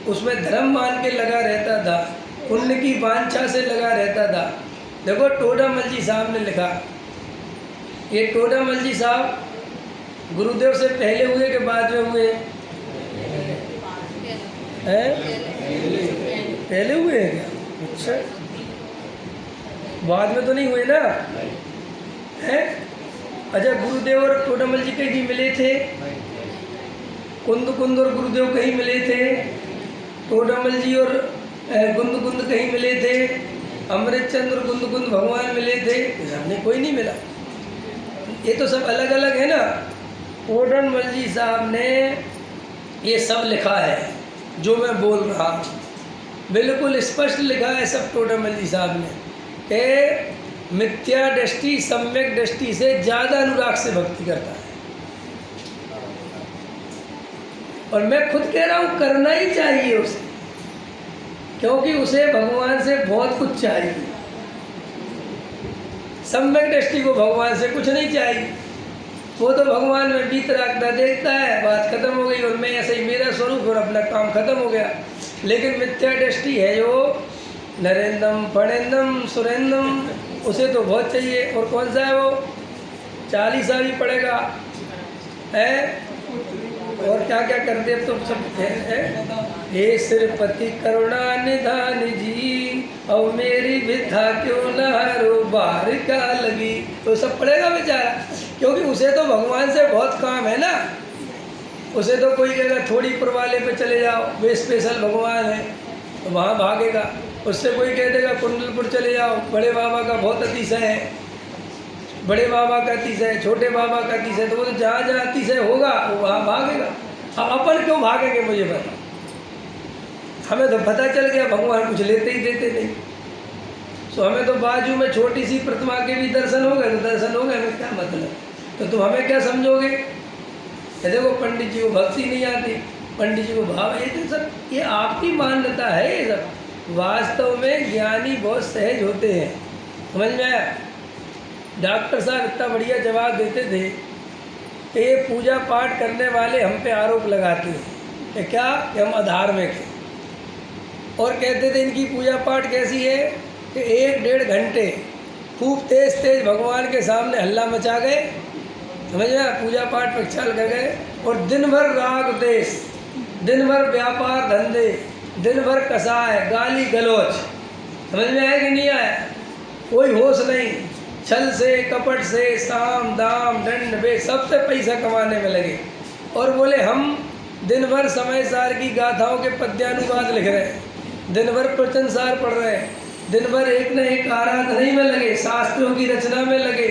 उसमें धर्म मान के लगा रहता था, पुण्य की वांछा से लगा रहता था। देखो टोडामल जी साहब ने लिखा, ये टोडामल जी साहब गुरुदेव से पहले हुए कि बाद में हुए हैं? पहले हुए हैं क्या? अच्छा, बाद में तो नहीं हुए ना हैं? अच्छा, गुरुदेव और टोडामल जी कहीं मिले थे? कुंद और गुरुदेव कहीं मिले थे? टोडामल जी और गुंद कहीं मिले थे? अमृत चंद्र गुंद भगवान मिले थे? हमने कोई नहीं मिला। ये तो सब अलग अलग है ना। टोडामल जी साहब ने ये सब लिखा है जो मैं बोल रहा हूँ, बिल्कुल स्पष्ट लिखा है सब टोडामल जी साहब ने कि मिथ्या दृष्टि सम्यक दृष्टि से ज़्यादा अनुराग से भक्ति करता है। और मैं खुद कह रहा हूँ करना ही चाहिए उसे, क्योंकि उसे भगवान से बहुत कुछ चाहिए। सम्यक दृष्टि को भगवान से कुछ नहीं चाहिए, वो तो भगवान में बीतरागता देखता है, बात खत्म हो गई और मैं ऐसे ही मेरा स्वरूप और अपना काम खत्म हो गया। लेकिन मिथ्या दृष्टि है जो नरेंद्रम फणेंद्रम सुरेंद्रम, उसे तो बहुत चाहिए। और कौन सा है वो? 40 साल ही पड़ेगा है, और क्या क्या कर दे तो सब है। हे श्रीपति करुणा निधान जी, और मेरी विधा क्यों न हरो बाहर का लगी, तो सब पड़ेगा बेचारा, क्योंकि उसे तो भगवान से बहुत काम है ना। उसे तो कोई कहेगा थोड़ी पुर वाले पे चले जाओ, वे स्पेशल भगवान है, तो वहाँ भागेगा। उससे कोई कह देगा कुंडलपुर चले जाओ, बड़े बाबा का बहुत अतिशय है, बड़े बाबा का अतिशय है, छोटे बाबा का अतिशय है, तो वो तो जहाँ जहाँ अतिशय होगा वो वहाँ भागेगा। अब अपन क्यों भागेंगे मुझे बता? हमें तो पता चल गया भगवान कुछ लेते ही देते नहीं। तो हमें तो बाजू में छोटी सी प्रतिमा के भी दर्शन हो गए तो दर्शन हो गए, हमें क्या मतलब? तो तुम हमें क्या समझोगे? देखो पंडित जी को भक्ति नहीं आती, पंडित जी को भाव, ये तो सब ये आपकी मान्यता है। ये सब वास्तव में ज्ञानी बहुत सहज होते हैं। समझ में आया? डॉक्टर साहब इतना बढ़िया जवाब देते थे कि ये पूजा पाठ करने वाले हम पे आरोप लगाते हैं कि क्या कि हम अधार्मिक हैं, और कहते थे इनकी पूजा पाठ कैसी है कि 1-1.5 घंटे खूब तेज तेज भगवान के सामने हल्ला मचा गए, समझ में, पूजा पाठ प्रचार कर गए, और दिन भर राग देश, दिन भर व्यापार धंधे, दिन भर कसाय, गाली गलौज। समझ में आया कि नहीं आया? कोई होश नहीं, छल से कपट से साम दाम दंड बे सबसे पैसा कमाने में लगे, और बोले हम दिन भर समय सार की गाथाओं के पद्यानुवाद लिख रहे हैं, दिन भर प्रवचन सार पढ़ रहे हैं, दिन भर एक न एक आराधना में लगे, शास्त्रों की रचना में लगे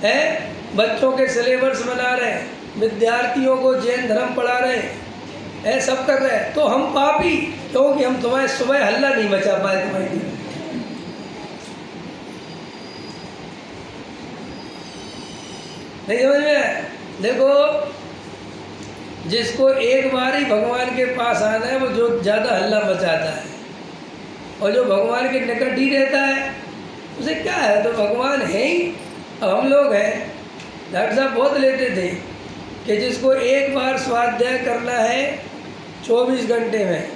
हैं, बच्चों के सिलेबस बना रहे हैं, विद्यार्थियों को जैन धर्म पढ़ा रहे हैं, सब कर रहे हैं। तो हम पापी क्योंकि हम तुम्हारे सुबह हल्ला नहीं मचा पाए तुम्हारी। नहीं समझ में? देखो, जिसको एक बार ही भगवान के पास आना है वो जो ज़्यादा हल्ला मचाता है, और जो भगवान के निकट ही रहता है उसे क्या है, तो भगवान है ही। अब हम लोग हैं, डॉक्टर साहब बहुत लेते थे कि जिसको एक बार स्वाध्याय करना है 24 घंटे में,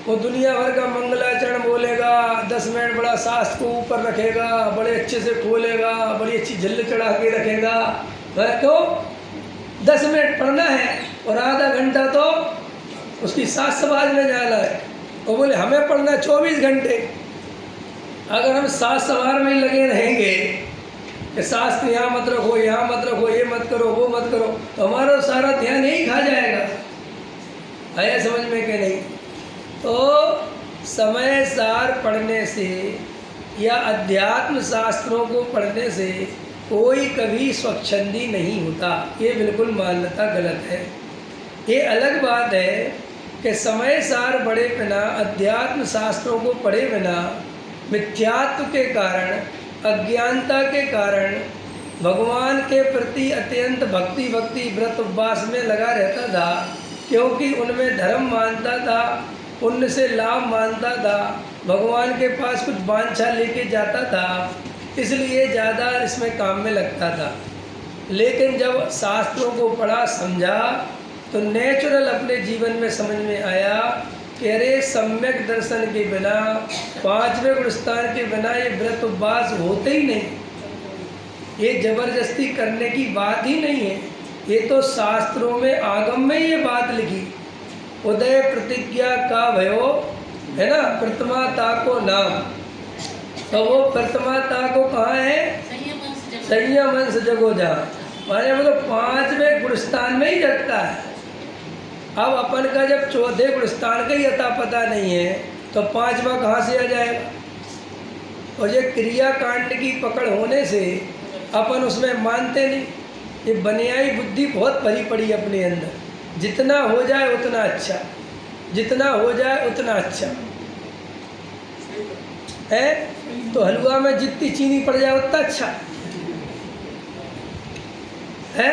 वो दुनिया भर का मंगलाचरण बोलेगा, 10 मिनट बड़ा शास्त्र को ऊपर रखेगा, बड़े अच्छे से खोलेगा, बड़ी अच्छी झल्ल चढ़ा के रखेगा। तो 10 मिनट पढ़ना है और आधा घंटा तो उसकी सास समाज में जाना है, और बोले हमें पढ़ना 24 घंटे। अगर हम सास समाज में लगे रहेंगे कि शास्त्र यहाँ मत रखो, यहाँ मत रखो, ये मत करो, वो मत करो, तो हमारा सारा ध्यान यही खा जाएगा। आया समझ में कि नहीं? तो समय सार पढ़ने से या अध्यात्म शास्त्रों को पढ़ने से कोई कभी स्वच्छंदी नहीं होता, ये बिल्कुल मान्यता गलत है। ये अलग बात है कि समय सार पढ़े बिना, अध्यात्म शास्त्रों को पढ़े बिना, मिथ्यात्व के कारण, अज्ञानता के कारण भगवान के प्रति अत्यंत भक्ति व्रत उपवास में लगा रहता था, क्योंकि उनमें धर्म मानता था, उनसे लाभ मानता था, भगवान के पास कुछ वांछा लेके जाता था, इसलिए ज़्यादा इसमें काम में लगता था। लेकिन जब शास्त्रों को पढ़ा समझा तो नेचुरल अपने जीवन में समझ में आया कि अरे सम्यक दर्शन के बिना, 5वें गुणस्थान के बिना ये व्रत उपवास होते ही नहीं। ये जबरदस्ती करने की बात ही नहीं है, ये तो शास्त्रों में आगम में ये बात लिखी, उदय प्रतिज्ञा का भयो, है ना, प्रथमाता को नाम। तो वो प्रथमाता को कहाँ है? संयम से जगो जहाँ, माने मतलब 5वें गुणस्थान में ही जगता है। अब अपन का जब 14 गुणस्थान का ही अता पता नहीं है तो 5वां कहाँ से आ जाएगा? और ये क्रिया कांड की पकड़ होने से अपन उसमें मानते नहीं। ये बनियाई बुद्धि बहुत भरी पड़ी अपने अंदर, जितना हो जाए उतना अच्छा, जितना हो जाए उतना अच्छा है। तो हलवा में जितनी चीनी पड़ जाए उतना अच्छा है,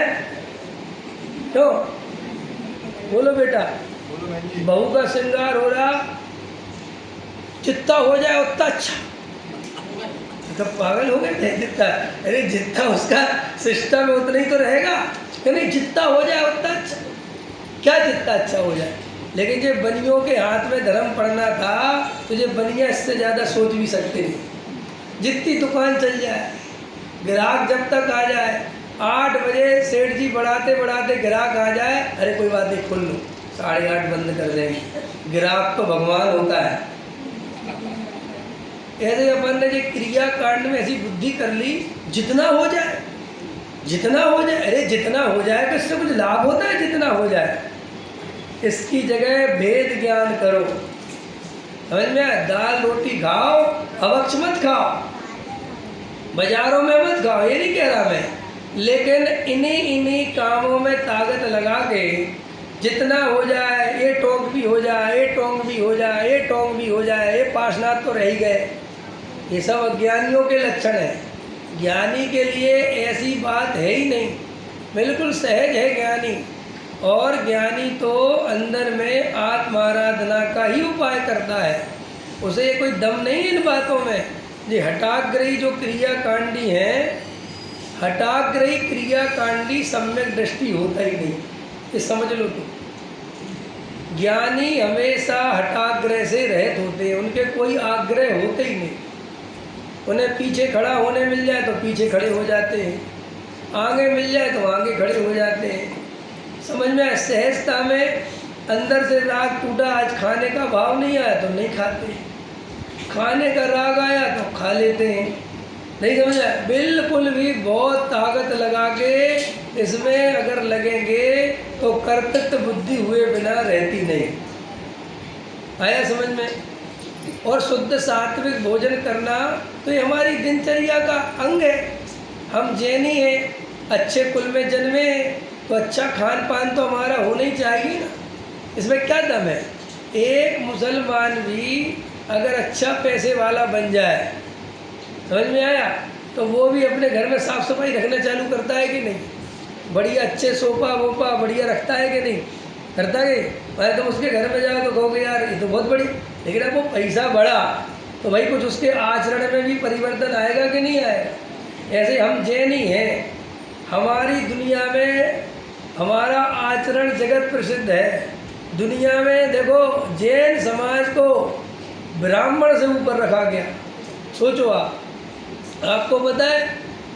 क्यों? बोलो बेटा, बहू का श्रृंगार हो रहा, जितना हो जाए उतना अच्छा। तो पागल हो गए थे? जितना, अरे जितना उसका सिस्टम है उतना ही तो रहेगा, नहीं जितना हो जाए उतना अच्छा। क्या जितना अच्छा हो जाए? लेकिन जो बनियों के हाथ में धर्म पड़ना था तो ये बनिया इससे ज़्यादा सोच भी सकते नहीं। जितनी दुकान चल जाए, ग्राहक जब तक आ जाए, 8 बजे सेठ जी बढ़ाते बढ़ाते ग्राहक आ जाए, अरे कोई बात नहीं खोल लो, 8:30 बंद कर देंगे। ग्राहक तो भगवान होता है। ऐसे अपन ने जो क्रिया कांड में ऐसी बुद्धि कर ली, जितना हो जाए, जितना हो जाए, अरे जितना हो जाए तो इससे कुछ लाभ होता है? जितना हो जाए, इसकी जगह भेद ज्ञान करो। समझ में? दाल रोटी खाओ, अवक्ष मत खाओ, बाजारों में मत खाओ, ये नहीं कह रहा मैं, लेकिन इन्हीं कामों में ताकत लगा के जितना हो जाए, ये टोंक भी हो जाए, ये टोंक भी हो जाए, ये टोंक भी हो जाए, ये पार्श्वनाथ तो रह ही गए, ये सब अज्ञानियों के लक्षण है। ज्ञानी के लिए ऐसी बात है ही नहीं, बिल्कुल सहज है ज्ञानी। और ज्ञानी तो अंदर में आत्माराधना का ही उपाय करता है, उसे कोई दम नहीं इन बातों में। ये हठाग्रही जो क्रियाकांडी हैं, हठाग्रही क्रियाकांडी सम्यक दृष्टि होता ही नहीं, ये समझ लो तुम। ज्ञानी हमेशा हठाग्रह से रहित होते हैं, उनके कोई आग्रह होते ही नहीं। उन्हें पीछे खड़ा होने मिल जाए तो पीछे खड़े हो जाते हैं, आगे मिल जाए तो आगे खड़े हो जाते हैं। समझ में आए? सहजता में अंदर से राग टूटा, आज खाने का भाव नहीं आया तो नहीं खाते, खाने का राग आया तो खा लेते हैं। नहीं समझ आया? बिल्कुल भी बहुत ताकत लगा के इसमें अगर लगेंगे तो कर्तृत्व बुद्धि हुए बिना रहती नहीं। आया समझ में? और शुद्ध सात्विक भोजन करना तो ये हमारी दिनचर्या का अंग है। हम जैनी हैं, अच्छे कुल में जन्मे हैं, तो अच्छा खान पान तो हमारा होना ही चाहिए ना। इसमें क्या दम है? एक मुसलमान भी अगर अच्छा पैसे वाला बन जाए, समझ में आया, तो वो भी अपने घर में साफ़ सफाई रखना चालू करता है कि नहीं? बढ़िया अच्छे सोफा वोफा बढ़िया रखता है कि नहीं? करता है। मैं तुम उसके घर में जाओ तो कहोगे यार ये तो बहुत बड़ी, लेकिन अब वो पैसा बढ़ा तो भाई कुछ उसके आचरण में भी परिवर्तन आएगा कि नहीं आएगा? ऐसे हम जैनी हैं, हमारी दुनिया में हमारा आचरण जगत प्रसिद्ध है। दुनिया में देखो जैन समाज को ब्राह्मण से ऊपर रखा गया। सोचो आपको पता है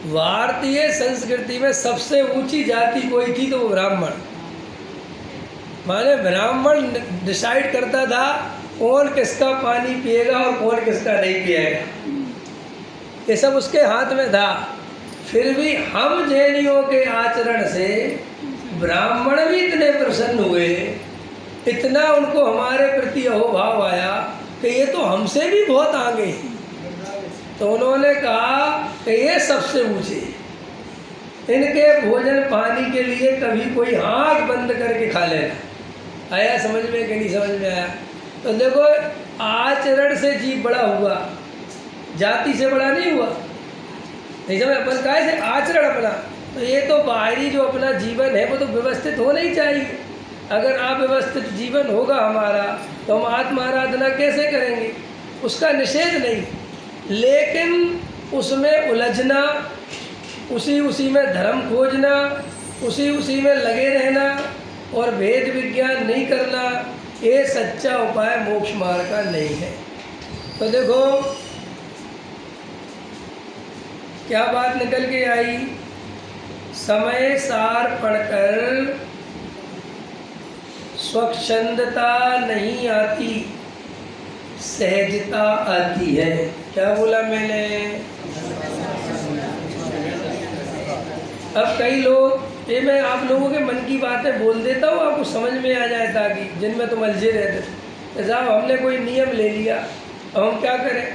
भारतीय संस्कृति में सबसे ऊंची जाति कोई थी तो वो ब्राह्मण। माने ब्राह्मण डिसाइड करता था कौन किसका पानी पिएगा और कौन किसका नहीं पिएगा, ये सब उसके हाथ में था। फिर भी हम जैनियों के आचरण से ब्राह्मण भी इतने प्रसन्न हुए, इतना उनको हमारे प्रति अहोभाव आया कि ये तो हमसे भी बहुत आगे। तो उन्होंने कहा कि ये सबसे ऊंचे, इनके भोजन पानी के लिए कभी कोई आँख बंद करके खा लेना। आया समझ में कि नहीं समझ में आया? तो देखो आचरण से जीव बड़ा हुआ, जाति से बड़ा नहीं हुआ। नहीं समझ? अपन काहे से आचरण अपना, तो ये तो बाहरी जो अपना जीवन है वो तो व्यवस्थित होना ही चाहिए। अगर अव्यवस्थित जीवन होगा हमारा तो हम आत्माराधना कैसे करेंगे? उसका निषेध नहीं, लेकिन उसमें उलझना, उसी में धर्म खोजना, उसी में लगे रहना और भेद विज्ञान नहीं करना, ये सच्चा उपाय मोक्ष मार्ग का नहीं है। तो देखो क्या बात निकल के आई, समय सार पढ़कर स्वच्छंदता नहीं आती, सहजता आती है। क्या बोला मैंने? अब कई लोग, ये मैं आप लोगों के मन की बातें बोल देता हूँ, आपको समझ में आ जाए ताकि जिनमें तुम अलझे रहते थे। साहब हमने कोई नियम ले लिया, अब हम क्या करें?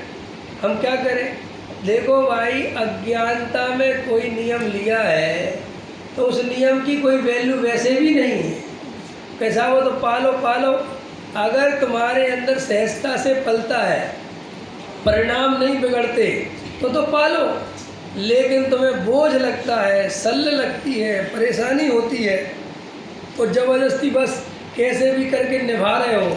हम क्या करें? देखो भाई, अज्ञानता में कोई नियम लिया है तो उस नियम की कोई वैल्यू वैसे भी नहीं है। कैसा वो तो पालो पालो, अगर तुम्हारे अंदर सहजता से पलता है, परिणाम नहीं बिगड़ते तो पालो। लेकिन तुम्हें बोझ लगता है, सल्ल लगती है, परेशानी होती है, तो ज़बरदस्ती बस कैसे भी करके निभा रहे हो,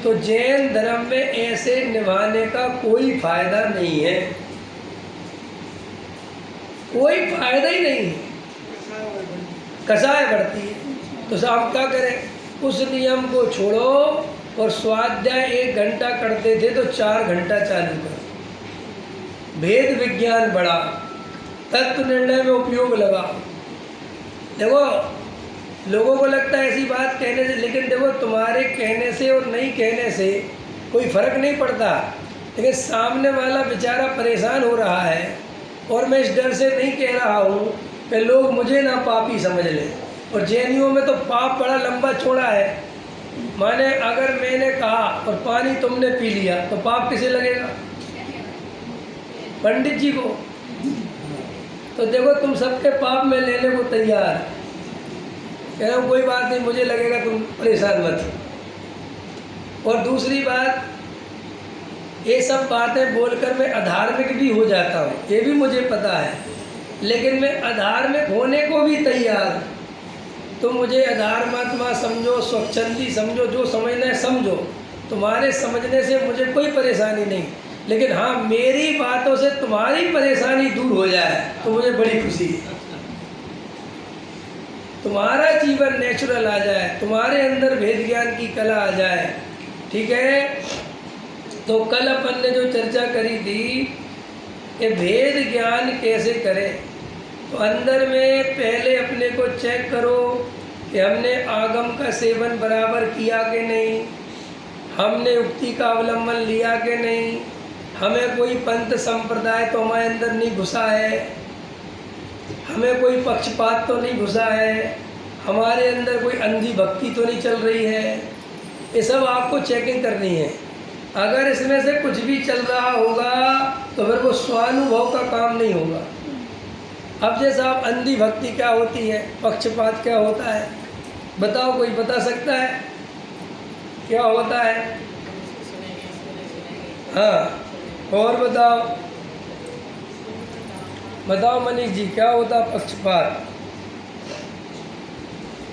तो जैन धर्म में ऐसे निभाने का कोई फायदा नहीं है, कोई फायदा ही नहीं, कसाय बढ़ती है। तो साहब क्या करें? उस नियम को छोड़ो और स्वाध्याय 1 घंटा करते थे तो 4 घंटा चालू करो, भेद विज्ञान बढ़ा, तत्व निर्णय में उपयोग लगा। देखो लोगों को लगता है ऐसी बात कहने से, लेकिन देखो तुम्हारे कहने से और नहीं कहने से कोई फ़र्क नहीं पड़ता, लेकिन सामने वाला बेचारा परेशान हो रहा है। और मैं इस डर से नहीं कह रहा हूँ कि लोग मुझे ना पापी समझ लें, और जैनियों में तो पाप बड़ा लंबा चौड़ा है। माने अगर मैंने कहा और पानी तुमने पी लिया तो पाप किसे लगेगा? पंडित जी को। तो देखो तुम सबके पाप में लेने को तैयार, कह रहा हूँ कोई बात नहीं, मुझे लगेगा, तुम परेशान मत। और दूसरी बात, ये सब बातें बोलकर मैं अधार्मिक भी हो जाता हूँ, ये भी मुझे पता है, लेकिन मैं अधार्मिक होने को भी तैयार। तुम मुझे अधर्मात्मा समझो, स्वच्छंदी समझो, जो समझना है समझो, तुम्हारे समझने से मुझे कोई परेशानी नहीं, लेकिन हाँ मेरी बातों से तुम्हारी परेशानी दूर हो जाए तो मुझे बड़ी खुशी है। तुम्हारा जीवन नेचुरल आ जाए, तुम्हारे अंदर भेद ज्ञान की कला आ जाए, ठीक है। तो कल अपन ने जो चर्चा करी थी कि भेद ज्ञान कैसे करें, तो अंदर में पहले अपने को चेक करो कि हमने आगम का सेवन बराबर किया कि नहीं, हमने युक्ति का अवलंबन लिया कि नहीं, हमें कोई पंथ संप्रदाय तो हमारे अंदर नहीं घुसा है, हमें कोई पक्षपात तो नहीं घुसा है, हमारे अंदर कोई अंधी भक्ति तो नहीं चल रही है। ये सब आपको चेकिंग करनी है। अगर इसमें से कुछ भी चल रहा होगा तो फिर वो स्वानुभव का काम नहीं होगा। अब जैसा आप अंधी भक्ति क्या होती है, पक्षपात क्या होता है, बताओ, कोई बता सकता है क्या होता है? हाँ, और बताओ, बताओ मनीष जी, क्या होता पक्षपात?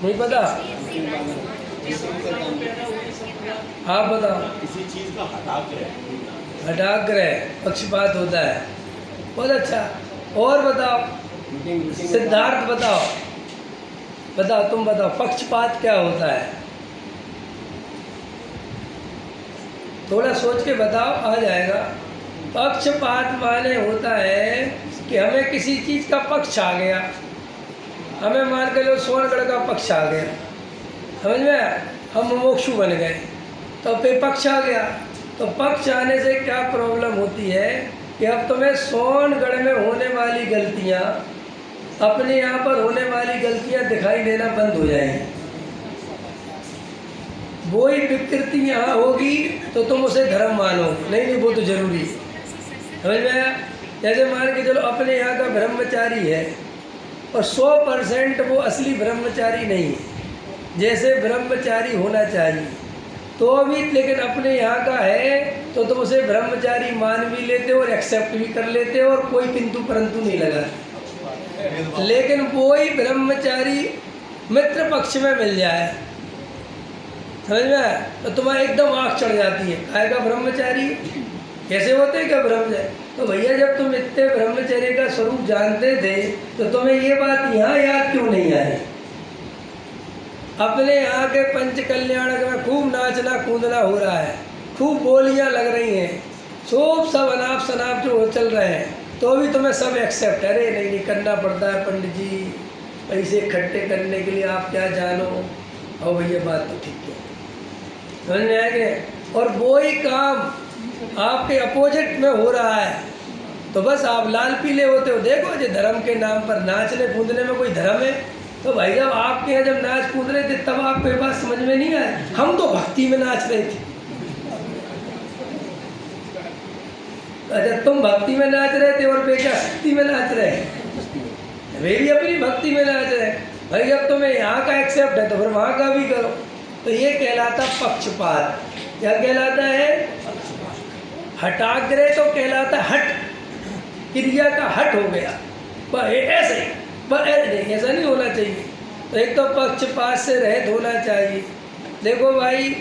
नहीं पता? आप बताओ। किसी चीज का हठाग्रह पक्षपात होता है। बहुत अच्छा। और बताओ सिद्धार्थ, बताओ, बताओ, तुम बताओ पक्षपात क्या होता है? थोड़ा सोच के बताओ, आ जाएगा। पक्षपात माने होता है कि हमें किसी चीज़ का पक्ष आ गया, हमें मान के लो सोनगढ़ का पक्ष आ गया, समझ में आया, हम मोक्षु बन गए तो फिर पक्ष आ गया। तो पक्ष आने से क्या प्रॉब्लम होती है कि अब तुम्हें सोनगढ़ में होने वाली गलतियाँ, अपने यहाँ पर होने वाली गलतियाँ दिखाई देना बंद हो जाएंगी। वही विकृति यहाँ होगी तो तुम उसे धर्म मानोगे, नहीं नहीं वो तो जरूरी है, समझ में आया। जैसे मान के चलो अपने यहाँ का ब्रह्मचारी है और 100% वो असली ब्रह्मचारी नहीं है, जैसे ब्रह्मचारी होना चाहिए तो भी, लेकिन अपने यहाँ का है तो तुम उसे ब्रह्मचारी मान भी लेते हो और एक्सेप्ट भी कर लेते हो और कोई किंतु परंतु नहीं लगा। लेकिन वही ब्रह्मचारी मित्र पक्ष में मिल जाए, समझ में आया, तो तुम्हारा एकदम आँख चढ़ जाती है, आएगा ब्रह्मचारी कैसे होते हैं क्या ब्रह्मचारी? तो भैया जब तुम इतने ब्रह्मचर्य का स्वरूप जानते थे तो तुम्हें ये बात यहाँ याद क्यों नहीं आई? अपने यहाँ के पंच कल्याणक में खूब नाचना कूदना हो रहा है, खूब बोलियाँ लग रही हैं, सब अनाप शनाप जो चल रहे हैं, तो भी तुम्हें सब एक्सेप्ट, अरे नहीं नहीं करना पड़ता है पंडित जी, पैसे इकट्ठे करने के लिए आप क्या जानो, और भैया बात तो ठीक है, समझ में आएंगे। और वही काम आपके अपोजिट में हो रहा है तो बस आप लाल पीले होते हो। देखो जो धर्म के नाम पर नाचने कूदने में कोई धर्म है? तो भाई साहब आपके यहाँ जब नाच कूद रहे थे तब आपको ये बात समझ में नहीं आया, हम तो भक्ति में नाच रहे थे। अच्छा, तुम भक्ति में नाच रहे थे और बेटा शक्ति में नाच रहे हैं, वे भी अपनी भक्ति में नाच रहे हैं। भाई जब तुम्हें यहाँ का एक्सेप्ट है तो फिर वहाँ का भी करो। तो ये कहलाता पक्षपात। क्या कहलाता है? हठाग्रह तो कहलाता हट, क्रिया का हट हो गया, पर ऐसे ही, पर ऐसा नहीं होना चाहिए। तो एक तो पक्षपात से रहित होना चाहिए। देखो भाई,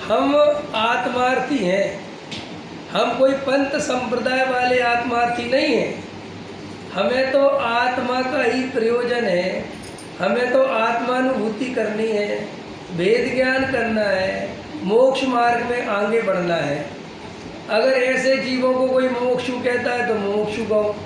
हम आत्मार्थी हैं, हम कोई पंथ संप्रदाय वाले आत्मार्थी नहीं हैं। हमें तो आत्मा का ही प्रयोजन है, हमें तो आत्मानुभूति करनी है, वेद ज्ञान करना है, मोक्ष मार्ग में आगे बढ़ना है। अगर ऐसे जीवों को कोई मोक्षु कहता है तो मोक्षु कहो,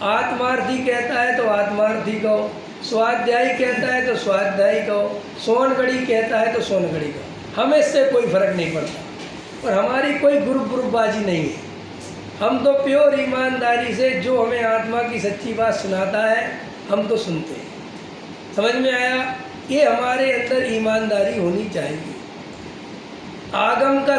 आत्मार्थी कहता है तो आत्मार्थी कहो, स्वाध्यायी कहता है तो स्वाध्यायी कहो, सोनगढ़ी कहता है तो सोनगढ़ी कहो, हमें इससे कोई फर्क नहीं पड़ता। और हमारी कोई ग्रुपबाजी नहीं है, हम तो प्योर ईमानदारी से जो हमें आत्मा की सच्ची बात सुनाता है हम तो सुनते हैं। समझ में आया? ये हमारे अंदर ईमानदारी होनी चाहिए। आगम का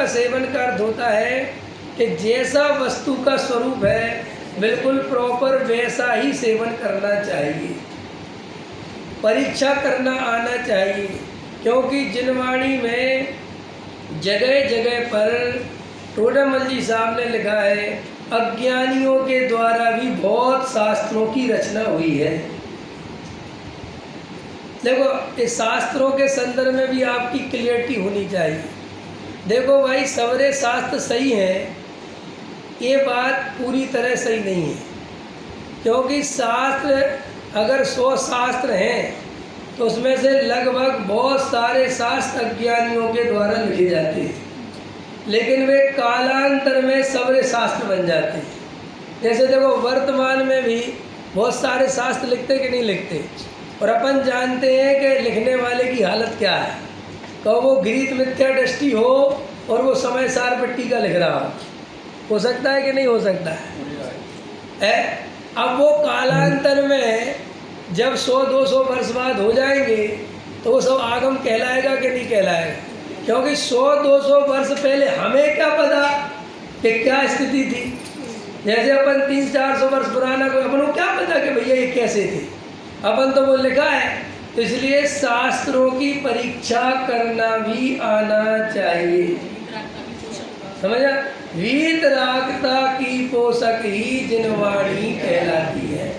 सेवन का अर्थ होता है कि जैसा वस्तु का स्वरूप है बिल्कुल प्रॉपर वैसा ही सेवन करना चाहिए, परीक्षा करना आना चाहिए। क्योंकि जिनवाणी में जगह जगह पर टोडामल जी साहब ने लिखा है, अज्ञानियों के द्वारा भी बहुत शास्त्रों की रचना हुई है। देखो इस शास्त्रों के संदर्भ में भी आपकी क्लियरिटी होनी चाहिए। देखो भाई सवरे शास्त्र सही हैं, ये बात पूरी तरह सही नहीं है, क्योंकि शास्त्र अगर 100 शास्त्र हैं तो उसमें से लगभग बहुत सारे शास्त्र अज्ञानियों के द्वारा लिखे जाते हैं, लेकिन वे कालांतर में सवरे शास्त्र बन जाते हैं। जैसे देखो वर्तमान में भी बहुत सारे शास्त्र लिखते कि नहीं लिखते, और अपन जानते हैं कि लिखने वाले की हालत क्या है, तो वो गीत मिथ्या दृष्टि हो और वो समय सार पट्टी का लिख रहा हो सकता है कि नहीं हो सकता है? अब वो कालांतर में जब 100-200 वर्ष बाद हो जाएंगे तो वो सब आगम कहलाएगा कि नहीं कहलाएगा? क्योंकि 100-200 वर्ष पहले हमें क्या पता कि क्या स्थिति थी। जैसे अपन 300-400 वर्ष पुराना कोई अपन को क्या पता कि भैया ये कैसे थे, अपन तो वो लिखा है। तो इसलिए शास्त्रों की परीक्षा करना भी आना चाहिए, समझा? वीतरागता की पोषक ही जिनवाणी कहलाती है।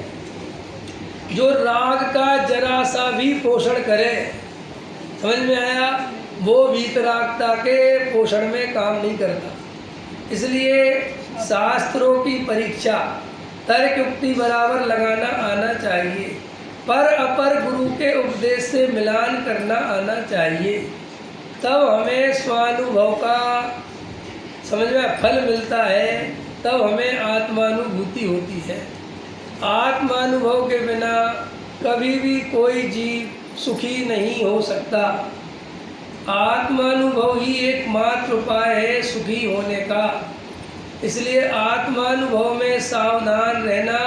जो राग का जरा सा भी पोषण करे, समझ में आया, वो वीतरागता के पोषण में काम नहीं करता। इसलिए शास्त्रों की परीक्षा तर्क युक्ति बराबर लगाना आना चाहिए, पर अपर गुरु के उपदेश से मिलान करना आना चाहिए, तब हमें स्वानुभव का समझ में फल मिलता है, तब हमें आत्मानुभूति होती है। आत्मानुभव के बिना कभी भी कोई जीव सुखी नहीं हो सकता। आत्मानुभव ही एकमात्र उपाय है सुखी होने का। इसलिए आत्मानुभव में सावधान रहना,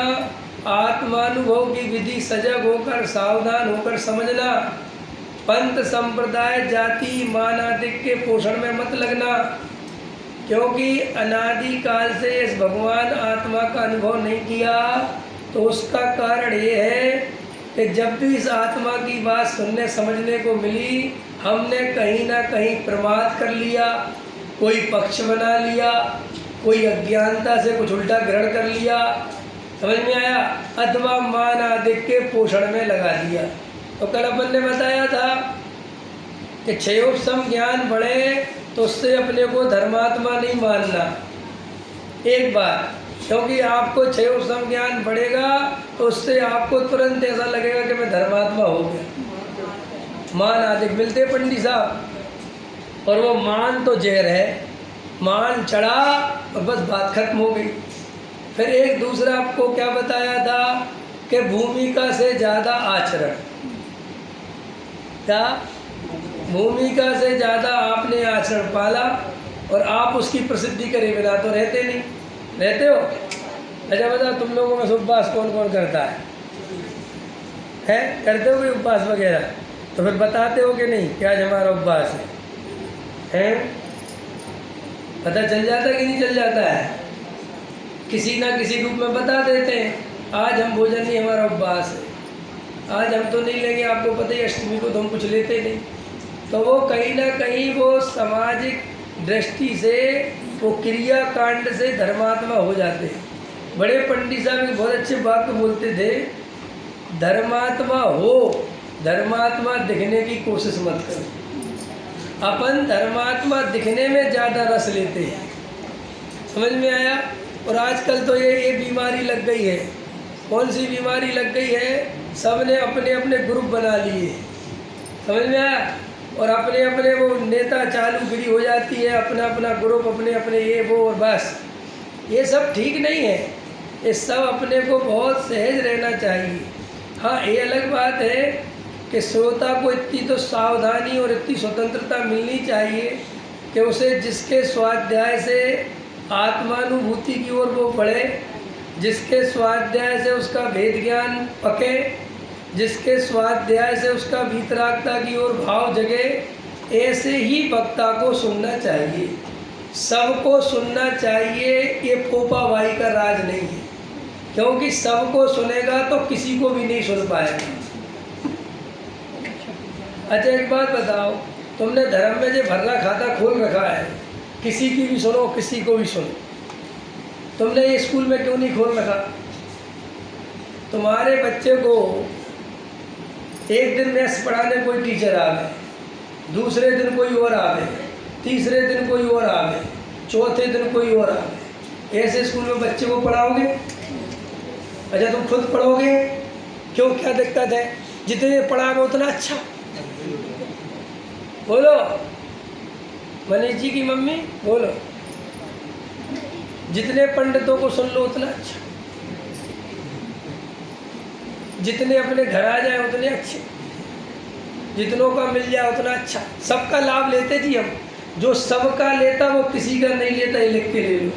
आत्मानुभव की विधि सजग होकर सावधान होकर समझना, पंथ संप्रदाय जाति मानादिक के पोषण में मत लगना, क्योंकि अनादि काल से इस भगवान आत्मा का अनुभव नहीं किया। तो उसका कारण ये है कि जब भी इस आत्मा की बात सुनने समझने को मिली, हमने कहीं ना कहीं प्रमाद कर लिया, कोई पक्ष बना लिया, कोई अज्ञानता से कुछ उल्टा ग्रहण कर लिया, समझ में आया, अथवा मान आदि के पोषण में लगा दिया। तो कल अपन ने बताया था कि क्षयोपशम ज्ञान बढ़े तो उससे अपने को धर्मात्मा नहीं मानना, एक बात, क्योंकि आपको क्षयोपशम ज्ञान बढ़ेगा तो उससे आपको तुरंत ऐसा लगेगा कि मैं धर्मात्मा हो गया। मान आदि मिलते पंडित साहब, और वो मान तो जहर है, मान चढ़ा और बस बात खत्म हो गई। फिर एक दूसरा आपको क्या बताया था कि भूमिका से ज़्यादा आचरण, क्या भूमिका से ज़्यादा आपने आचरण पाला और आप उसकी प्रसिद्धि करे बिना तो रहते नहीं, रहते हो? अच्छा बताओ तुम लोगों में उपवास कौन कौन करता है? करते हो कोई उपवास वगैरह? तो फिर बताते हो कि नहीं कि आज हमारा उपवास है? पता चल जाता कि नहीं चल जाता है? किसी ना किसी रूप में बता देते हैं, आज हम भोजन नहीं, हमारा उपवास है, आज हम तो नहीं लेंगे। आपको पता ही अष्टमी को तो हम कुछ लेते नहीं। तो वो कहीं ना कहीं वो सामाजिक दृष्टि से, वो क्रिया कांड से धर्मात्मा हो जाते हैं। बड़े पंडित साहब बहुत अच्छे बात बोलते थे, धर्मात्मा हो, धर्मात्मा दिखने की कोशिश मत करो। अपन धर्मात्मा दिखने में ज़्यादा रस लेते हैं, समझ में आया? और आजकल तो ये बीमारी लग गई है। कौन सी बीमारी लग गई है? सब ने अपने अपने ग्रुप बना लिए, समझ में आया? और अपने अपने वो नेता चालूगिरी हो जाती है, अपना अपना ग्रुप, अपने अपने ये वो, और बस। ये सब ठीक नहीं है। ये सब अपने को बहुत सहज रहना चाहिए। हाँ, ये अलग बात है कि श्रोता को इतनी तो सावधानी और इतनी स्वतंत्रता मिलनी चाहिए कि उसे जिसके स्वाध्याय से आत्मानुभूति की ओर वो बढ़े, जिसके स्वाध्याय से उसका भेद ज्ञान पके, जिसके स्वाध्याय से उसका वीतरागता की ओर भाव जगे, ऐसे ही वक्ता को सुनना चाहिए, सबको सुनना चाहिए। ये पोपा भाई का राज नहीं है, क्योंकि सबको सुनेगा तो किसी को भी नहीं सुन पाएगा। अच्छा एक बात बताओ, तुमने धर्म में जो भरना खाता खोल रखा है, किसी की भी सुनो, किसी को भी सुनो, तुमने ये स्कूल में क्यों नहीं खोल रखा? तुम्हारे बच्चे को एक दिन मैथ्स पढ़ाने कोई टीचर आ गए, दूसरे दिन कोई और आ गए, तीसरे दिन कोई और आ गए, चौथे दिन कोई और आ गए। ऐसे स्कूल में बच्चे को पढ़ाओगे? अच्छा तुम खुद पढ़ोगे? क्यों, क्या दिक्कत है? जितने पढ़ाओगे उतना अच्छा। बोलो मनीष जी की मम्मी, बोलो। जितने पंडितों को सुन लो उतना अच्छा, जितने अपने घर आ जाए उतने अच्छे, जितनों का मिल जाए उतना अच्छा। सबका लाभ लेते जी हम, जो सबका लेता वो किसी का नहीं लेता, ये लिख के ले लो।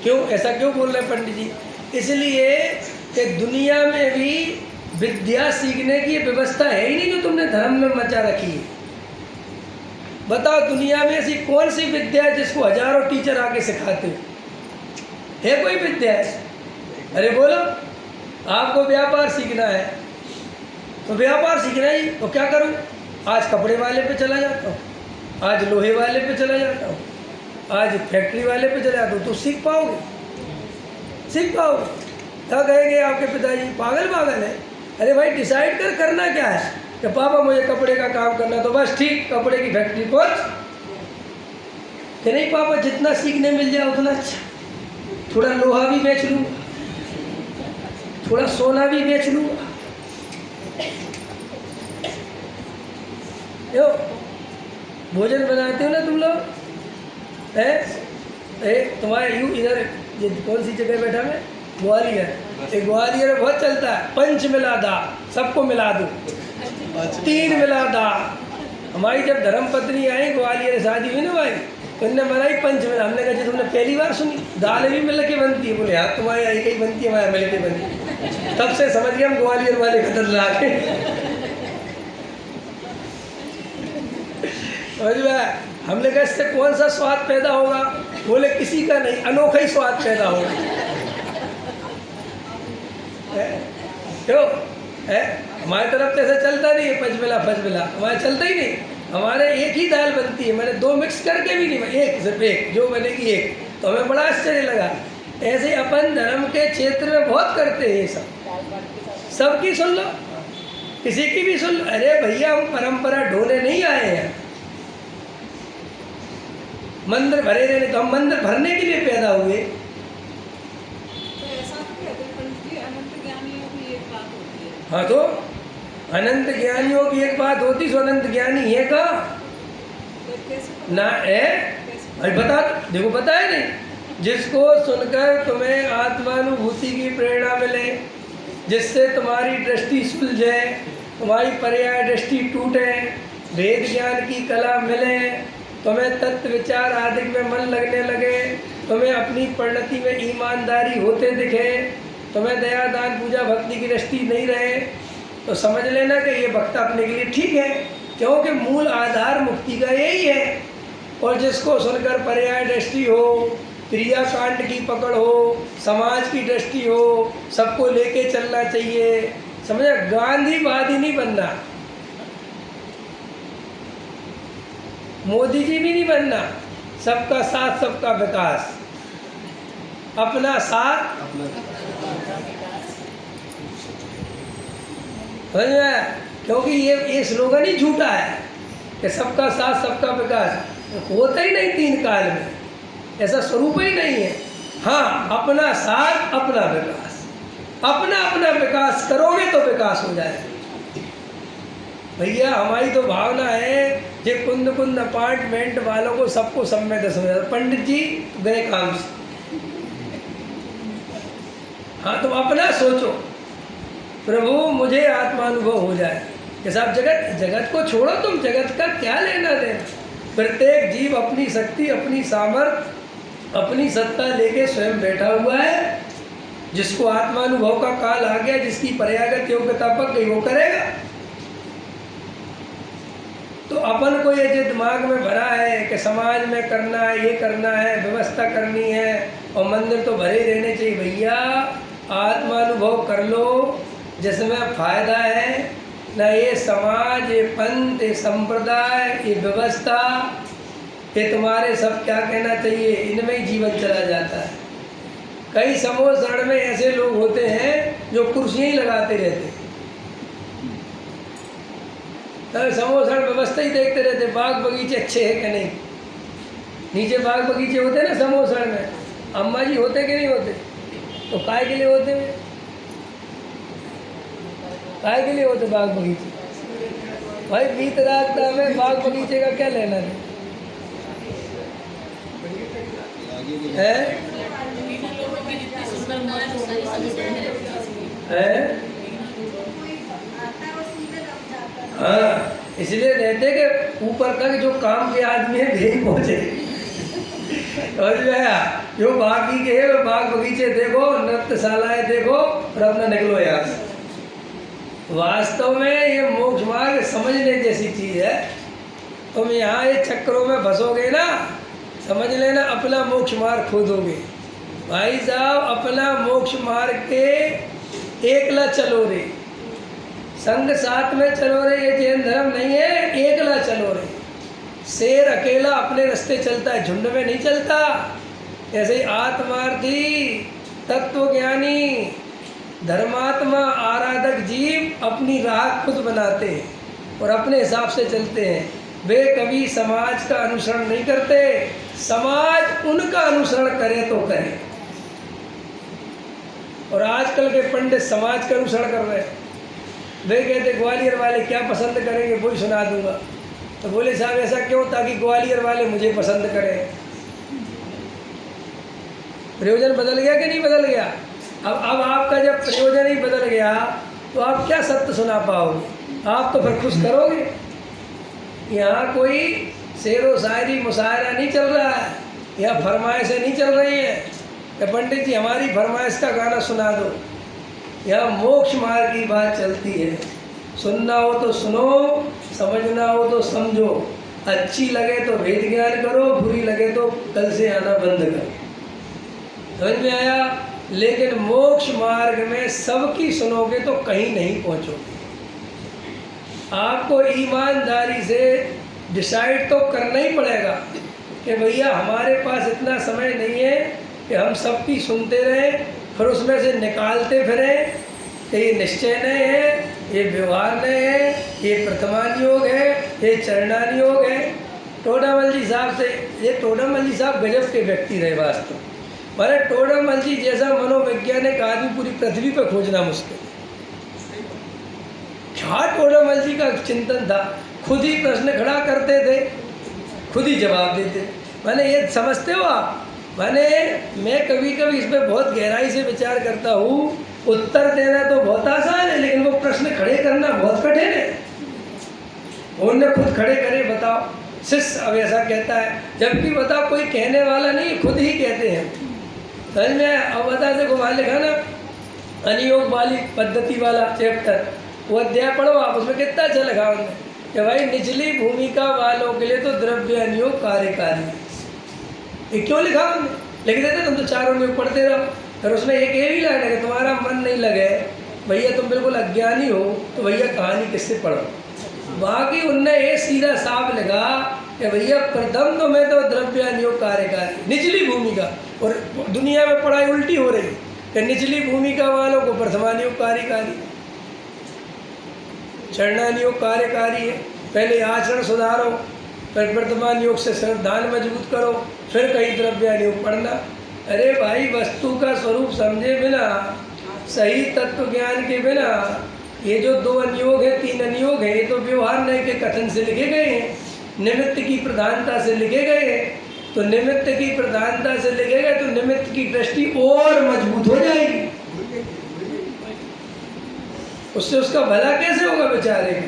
क्यों, ऐसा क्यों बोल रहे हैं पंडित जी? इसलिए कि दुनिया में भी विद्या सीखने की व्यवस्था है ही नहीं जो तुमने धर्म में मचा रखी है। बताओ दुनिया में ऐसी कौन सी विद्या है जिसको हजारों टीचर आके सिखाते है? कोई विद्या है? अरे बोलो, आपको व्यापार सीखना है तो व्यापार सीखना ही, तो क्या करूं? आज कपड़े वाले पे चला जाता हूँ, आज लोहे वाले पे चला जाता हूँ, आज फैक्ट्री वाले पे चला जाता हूँ, तो सीख पाओगे? सीख पाओगे? क्या कहेंगे आपके पिताजी, पागल पागल है। अरे भाई डिसाइड कर, करना क्या है? कि पापा मुझे कपड़े का काम करना, तो बस ठीक, कपड़े की फैक्ट्री पहुँच। कि नहीं पापा, जितना सीखने मिल जाए उतना अच्छा। थोड़ा लोहा भी बेच लूँ, थोड़ा सोना भी बेच लूँगा। यो भोजन बनाते हो ना तुम लोग, तुम्हारे यू इधर ये कौन सी जगह बैठा मैं, ग्वालियर। ग्वालियर में बहुत चलता है, पंच मिला दा, सबको मिला दो, 3 मिला दा। हमारी जब धर्मपत्नी आई, ग्वालियर शादी हुई ना भाई, तो उन्होंने बनाई पंच मिला। हमने कहा जी तुमने पहली बार सुनी, दाल भी मिल के बनती है? बोले हाँ, तुम्हारे एक ही बनती है, हमारे मिल के बनती। तब से समझ गए हम ग्वालियर वाले खतरनाक है। समझ में? हमने कहा इससे कौन सा स्वाद पैदा होगा? बोले किसी का नहीं, अनोखा ही स्वाद पैदा होगा। क्यों है? हमारी तरफ तो ऐसा चलता नहीं है, पंचमेला फजमेला हमारे चलता ही नहीं। हमारे एक ही दाल बनती है, मैंने 2 मिक्स करके भी नहीं, एक सिर्फ एक जो बनेगी एक, तो हमें बड़ा आश्चर्य लगा। ऐसे अपन धर्म के क्षेत्र में बहुत करते हैं ये सब। सबकी सुन लो, किसी की भी सुन लो। अरे भैया हम परंपरा ढोने नहीं आए हैं, मंदिर भरे रहने, तो हम मंदिर भरने के लिए पैदा हुए। हाँ तो अनंत ज्ञानियों की एक बात होती, सो अनंत ज्ञानी है का ना है? अरे बता, देखो बताया नहीं, जिसको सुनकर तुम्हें आत्मानुभूति की प्रेरणा मिले, जिससे तुम्हारी दृष्टि सुलझे, तुम्हारी पर्याय दृष्टि टूटे, वेद ज्ञान की कला मिले, तुम्हें तत्व विचार आदि में मन लगने लगे, तुम्हें अपनी परिणति में ईमानदारी होते दिखे, तुम्हें दया दान पूजा भक्ति की दृष्टि नहीं रहे, तो समझ लेना कि ये वक्ता अपने के लिए ठीक है, क्योंकि मूल आधार मुक्ति का यही है। और जिसको सुनकर पर्याय दृष्टि हो, क्रियाकांड की पकड़ हो, समाज की दृष्टि हो, सबको लेके चलना चाहिए, समझे? गांधीवादी नहीं बनना, मोदी जी भी नहीं बनना, सबका साथ सबका विकास, अपना साथ समझ में? क्योंकि ये स्लोगन ही झूठा है कि सबका साथ सबका विकास, होता ही नहीं 3 काल में, ऐसा स्वरूप ही नहीं है। हाँ, अपना साथ अपना विकास, अपना अपना विकास करोगे तो विकास हो जाएगा। भैया हमारी तो भावना है कि कुंद कुंद अपार्टमेंट वालों को सबको सम्मेद समझा, पंडित जी गए काम से। हाँ तुम अपना सोचो, प्रभु मुझे आत्मानुभव हो जाए कि साहब जगत को छोड़ो, तुम जगत का क्या लेना देना। प्रत्येक जीव अपनी शक्ति, अपनी सामर्थ्य, अपनी सत्ता लेके स्वयं बैठा हुआ है। जिसको आत्मानुभव का काल आ गया, जिसकी पर्यागत योग्यता पक गई, वो करेगा। तो अपन को ये जो दिमाग में भरा है कि समाज में करना है, ये करना है, व्यवस्था करनी है और मंदिर तो भरे रहने चाहिए, भैया आत्मानुभव कर लो, जिसमें फायदा है ना। ये समाज, ये पंथ, ये संप्रदाय, ये व्यवस्था, ये तुम्हारे सब क्या कहना चाहिए, इनमें ही जीवन चला जाता है। कई समूह शरण में ऐसे लोग होते हैं जो कुर्सियाँ ही लगाते रहते हैं, समूह शरण व्यवस्था ही देखते रहते, बाग बगीचे अच्छे हैं कि नहीं। नीचे बाग बगीचे होते हैं ना समूह शरण में, अम्मा जी होते कि नहीं होते? तो काय के लिए होते हैं? काय के लिए होते बाग बगीचे? भाई बीत रात में बाग बगीचे का क्या लेना है? हाँ, इसलिए रहते कि ऊपर तक जो काम के आदमी है वे ही पहुँचे। और जो बाकी के वो बाग बगीचे देखो, नृत्यशालाएं देखो और अपना निकलो यहाँ से। वास्तव में ये मोक्ष मार्ग समझने जैसी चीज़ है। तुम यहाँ ये चक्करों में फंसोगे ना, समझ लेना अपना मोक्ष मार्ग खोदोगे। भाई साहब, अपना मोक्ष मार्ग के एकला चलो रे, संग साथ में चलो रे, ये जैन धर्म नहीं है। एकला चलो रे, शेर अकेला अपने रास्ते चलता है, झुंड में नहीं चलता। ऐसे ही आत्मार्थी तत्वज्ञानी धर्मात्मा आराधक जीव अपनी राह खुद बनाते हैं और अपने हिसाब से चलते हैं। वे कभी समाज का अनुसरण नहीं करते, समाज उनका अनुसरण करे तो करे। और आजकल के पंडित समाज का अनुसरण कर रहे हैं। वे कहते ग्वालियर वाले क्या पसंद करेंगे वही सुना दूंगा। तो बोले साहब ऐसा क्यों? ताकि ग्वालियर वाले मुझे पसंद करें। प्रयोजन बदल गया कि नहीं बदल गया? अब आपका जब प्रयोजन ही बदल गया तो आप क्या सत्य सुना पाओगे? आप तो फिर खुश करोगे। यहाँ कोई शेर व शायरी मुशायरा नहीं चल रहा है, यहाँ फरमाइशें नहीं चल रही हैं कि पंडित जी हमारी फरमाइश का गाना सुना दो। यहाँ मोक्ष मार्ग की बात चलती है। सुनना हो तो सुनो, समझना हो तो समझो। अच्छी लगे तो वेद ज्ञान करो, बुरी लगे तो कल से आना बंद करो। समझ में आया? लेकिन मोक्ष मार्ग में सबकी सुनोगे तो कहीं नहीं पहुँचोगे। आपको ईमानदारी से डिसाइड तो करना ही पड़ेगा कि भैया हमारे पास इतना समय नहीं है कि हम सबकी सुनते रहें फिर उसमें से निकालते फिरें कि ये निश्चय नहीं है, ये व्यवहार नहीं है, ये प्रथमान योग है, ये चरणान योग है। टोडामल जी साहब से, ये टोडामल जी साहब गजब के व्यक्ति रहे वास्तव। माने टोडामल जी जैसा मनोवैज्ञानिक आदमी पूरी पृथ्वी पर खोजना मुश्किल है। क्या टोडामल जी का चिंतन था, खुद ही प्रश्न खड़ा करते थे, खुद ही जवाब देते। मैंने ये समझते हो आप? मैं कभी कभी इस पर बहुत गहराई से विचार करता हूँ। उत्तर देना तो बहुत आसान है, लेकिन वो प्रश्न खड़े करना बहुत कठिन है। उन्होंने खुद खड़े करे, बताओ शिष्य अब ऐसा कहता है, जबकि बताओ कोई कहने वाला नहीं, खुद ही कहते हैं। समझ में? अब बता देखो वहाँ लिखा ना अनियोग वाली पद्धति वाला चैप्टर, वो अध्याय पढ़ो आप, उसमें कितना अच्छा लिखा उन्होंने कि भाई निचली भूमिका वालों के लिए तो द्रव्य अनियोग कार्यकारी। ये क्यों लिखा हमने? लिख देते तुम तो चारों नियोग पढ़ते रहो। फिर उसमें एक ये भी लाइन है कि तुम्हारा मन नहीं लगे भैया, तुम बिल्कुल अज्ञानी हो तो भैया कहानी किससे पढ़ो। बाकी उनने ये सीधा साफ लिखा कि भैया प्रथम तो मैं तो द्रव्य अनियोग कार्यकारी, निचली भूमिका। और दुनिया में पढ़ाई उल्टी हो रही कि निचली भूमिका वालों को प्रथमानियोग कार्यकारी, चरणानियोग कार्यकारी है। पहले आचरण सुधारो, फिर वर्तमान योग से श्रद्धान मजबूत करो, फिर कहीं द्रव्यानियोग पढ़ना। अरे भाई, वस्तु का स्वरूप समझे बिना, सही तत्व ज्ञान के बिना ये जो 2 अनियोग है, 3 अनियोग है, ये तो व्यवहार नय के कथन से लिखे गए हैं, निमित्त की प्रधानता से लिखे गए हैं। तो निमित्त की प्रधानता से लिखे गए तो निमित्त की दृष्टि और मजबूत हो जाएगी। उससे उसका भला कैसे होगा बेचारे का?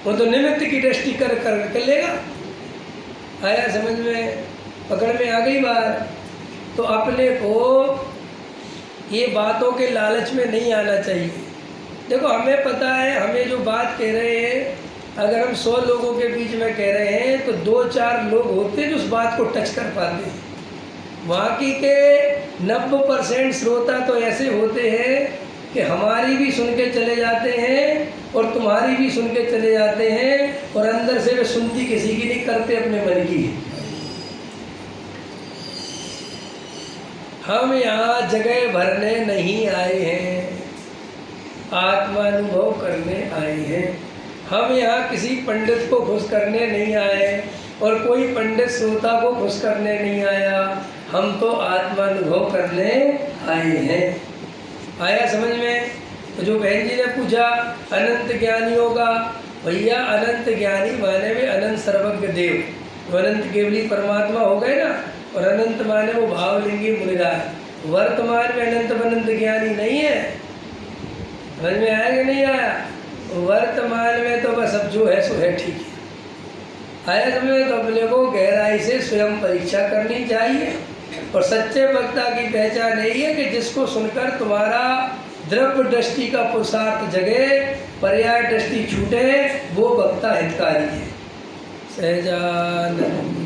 वो तो निमित्त की दृष्टि कर लेगा। आया समझ में? पकड़ में आ गई बात? तो अपने को ये बातों के लालच में नहीं आना चाहिए। देखो, हमें पता है, हमें जो बात कह रहे हैं, अगर हम 100 लोगों के बीच में कह रहे हैं तो 2-4 लोग होते हैं जो उस बात को टच कर पाते हैं। बाकी के 90% श्रोता तो ऐसे होते हैं कि हमारी भी सुन के चले जाते हैं और तुम्हारी भी सुन के चले जाते हैं, और अंदर से वे सुनती किसी की नहीं, करते अपने मन की। हम यहाँ जगह भरने नहीं आए हैं, आत्मानुभव करने आए हैं। हम यहाँ किसी पंडित को खुश करने नहीं आए और कोई पंडित श्रोता को खुश करने नहीं आया। हम तो आत्मानुभव करने आए हैं। आया समझ में? तो जो बहन जी ने पूछा अनंत ज्ञानी होगा, भैया अनंत ज्ञानी माने में अनंत सर्वज्ञ देव, तो अनंत केवली परमात्मा हो गए ना। और अनंत माने वो भावलिंगी मुनिरा, वर्तमान में अनंत अनंत ज्ञानी नहीं है। समझ में आया कि नहीं आया? वर्तमान में तो बस अब जो है सो है, ठीक है। आया समझ में? तो अपने को गहराई से स्वयं परीक्षा करनी चाहिए। और सच्चे वक्ता की पहचान यही है कि जिसको सुनकर तुम्हारा द्रव्य दृष्टि का पुरुषार्थ जगे, पर्याय दृष्टि छूटे, वो वक्ता हितकारी है। सहजानंद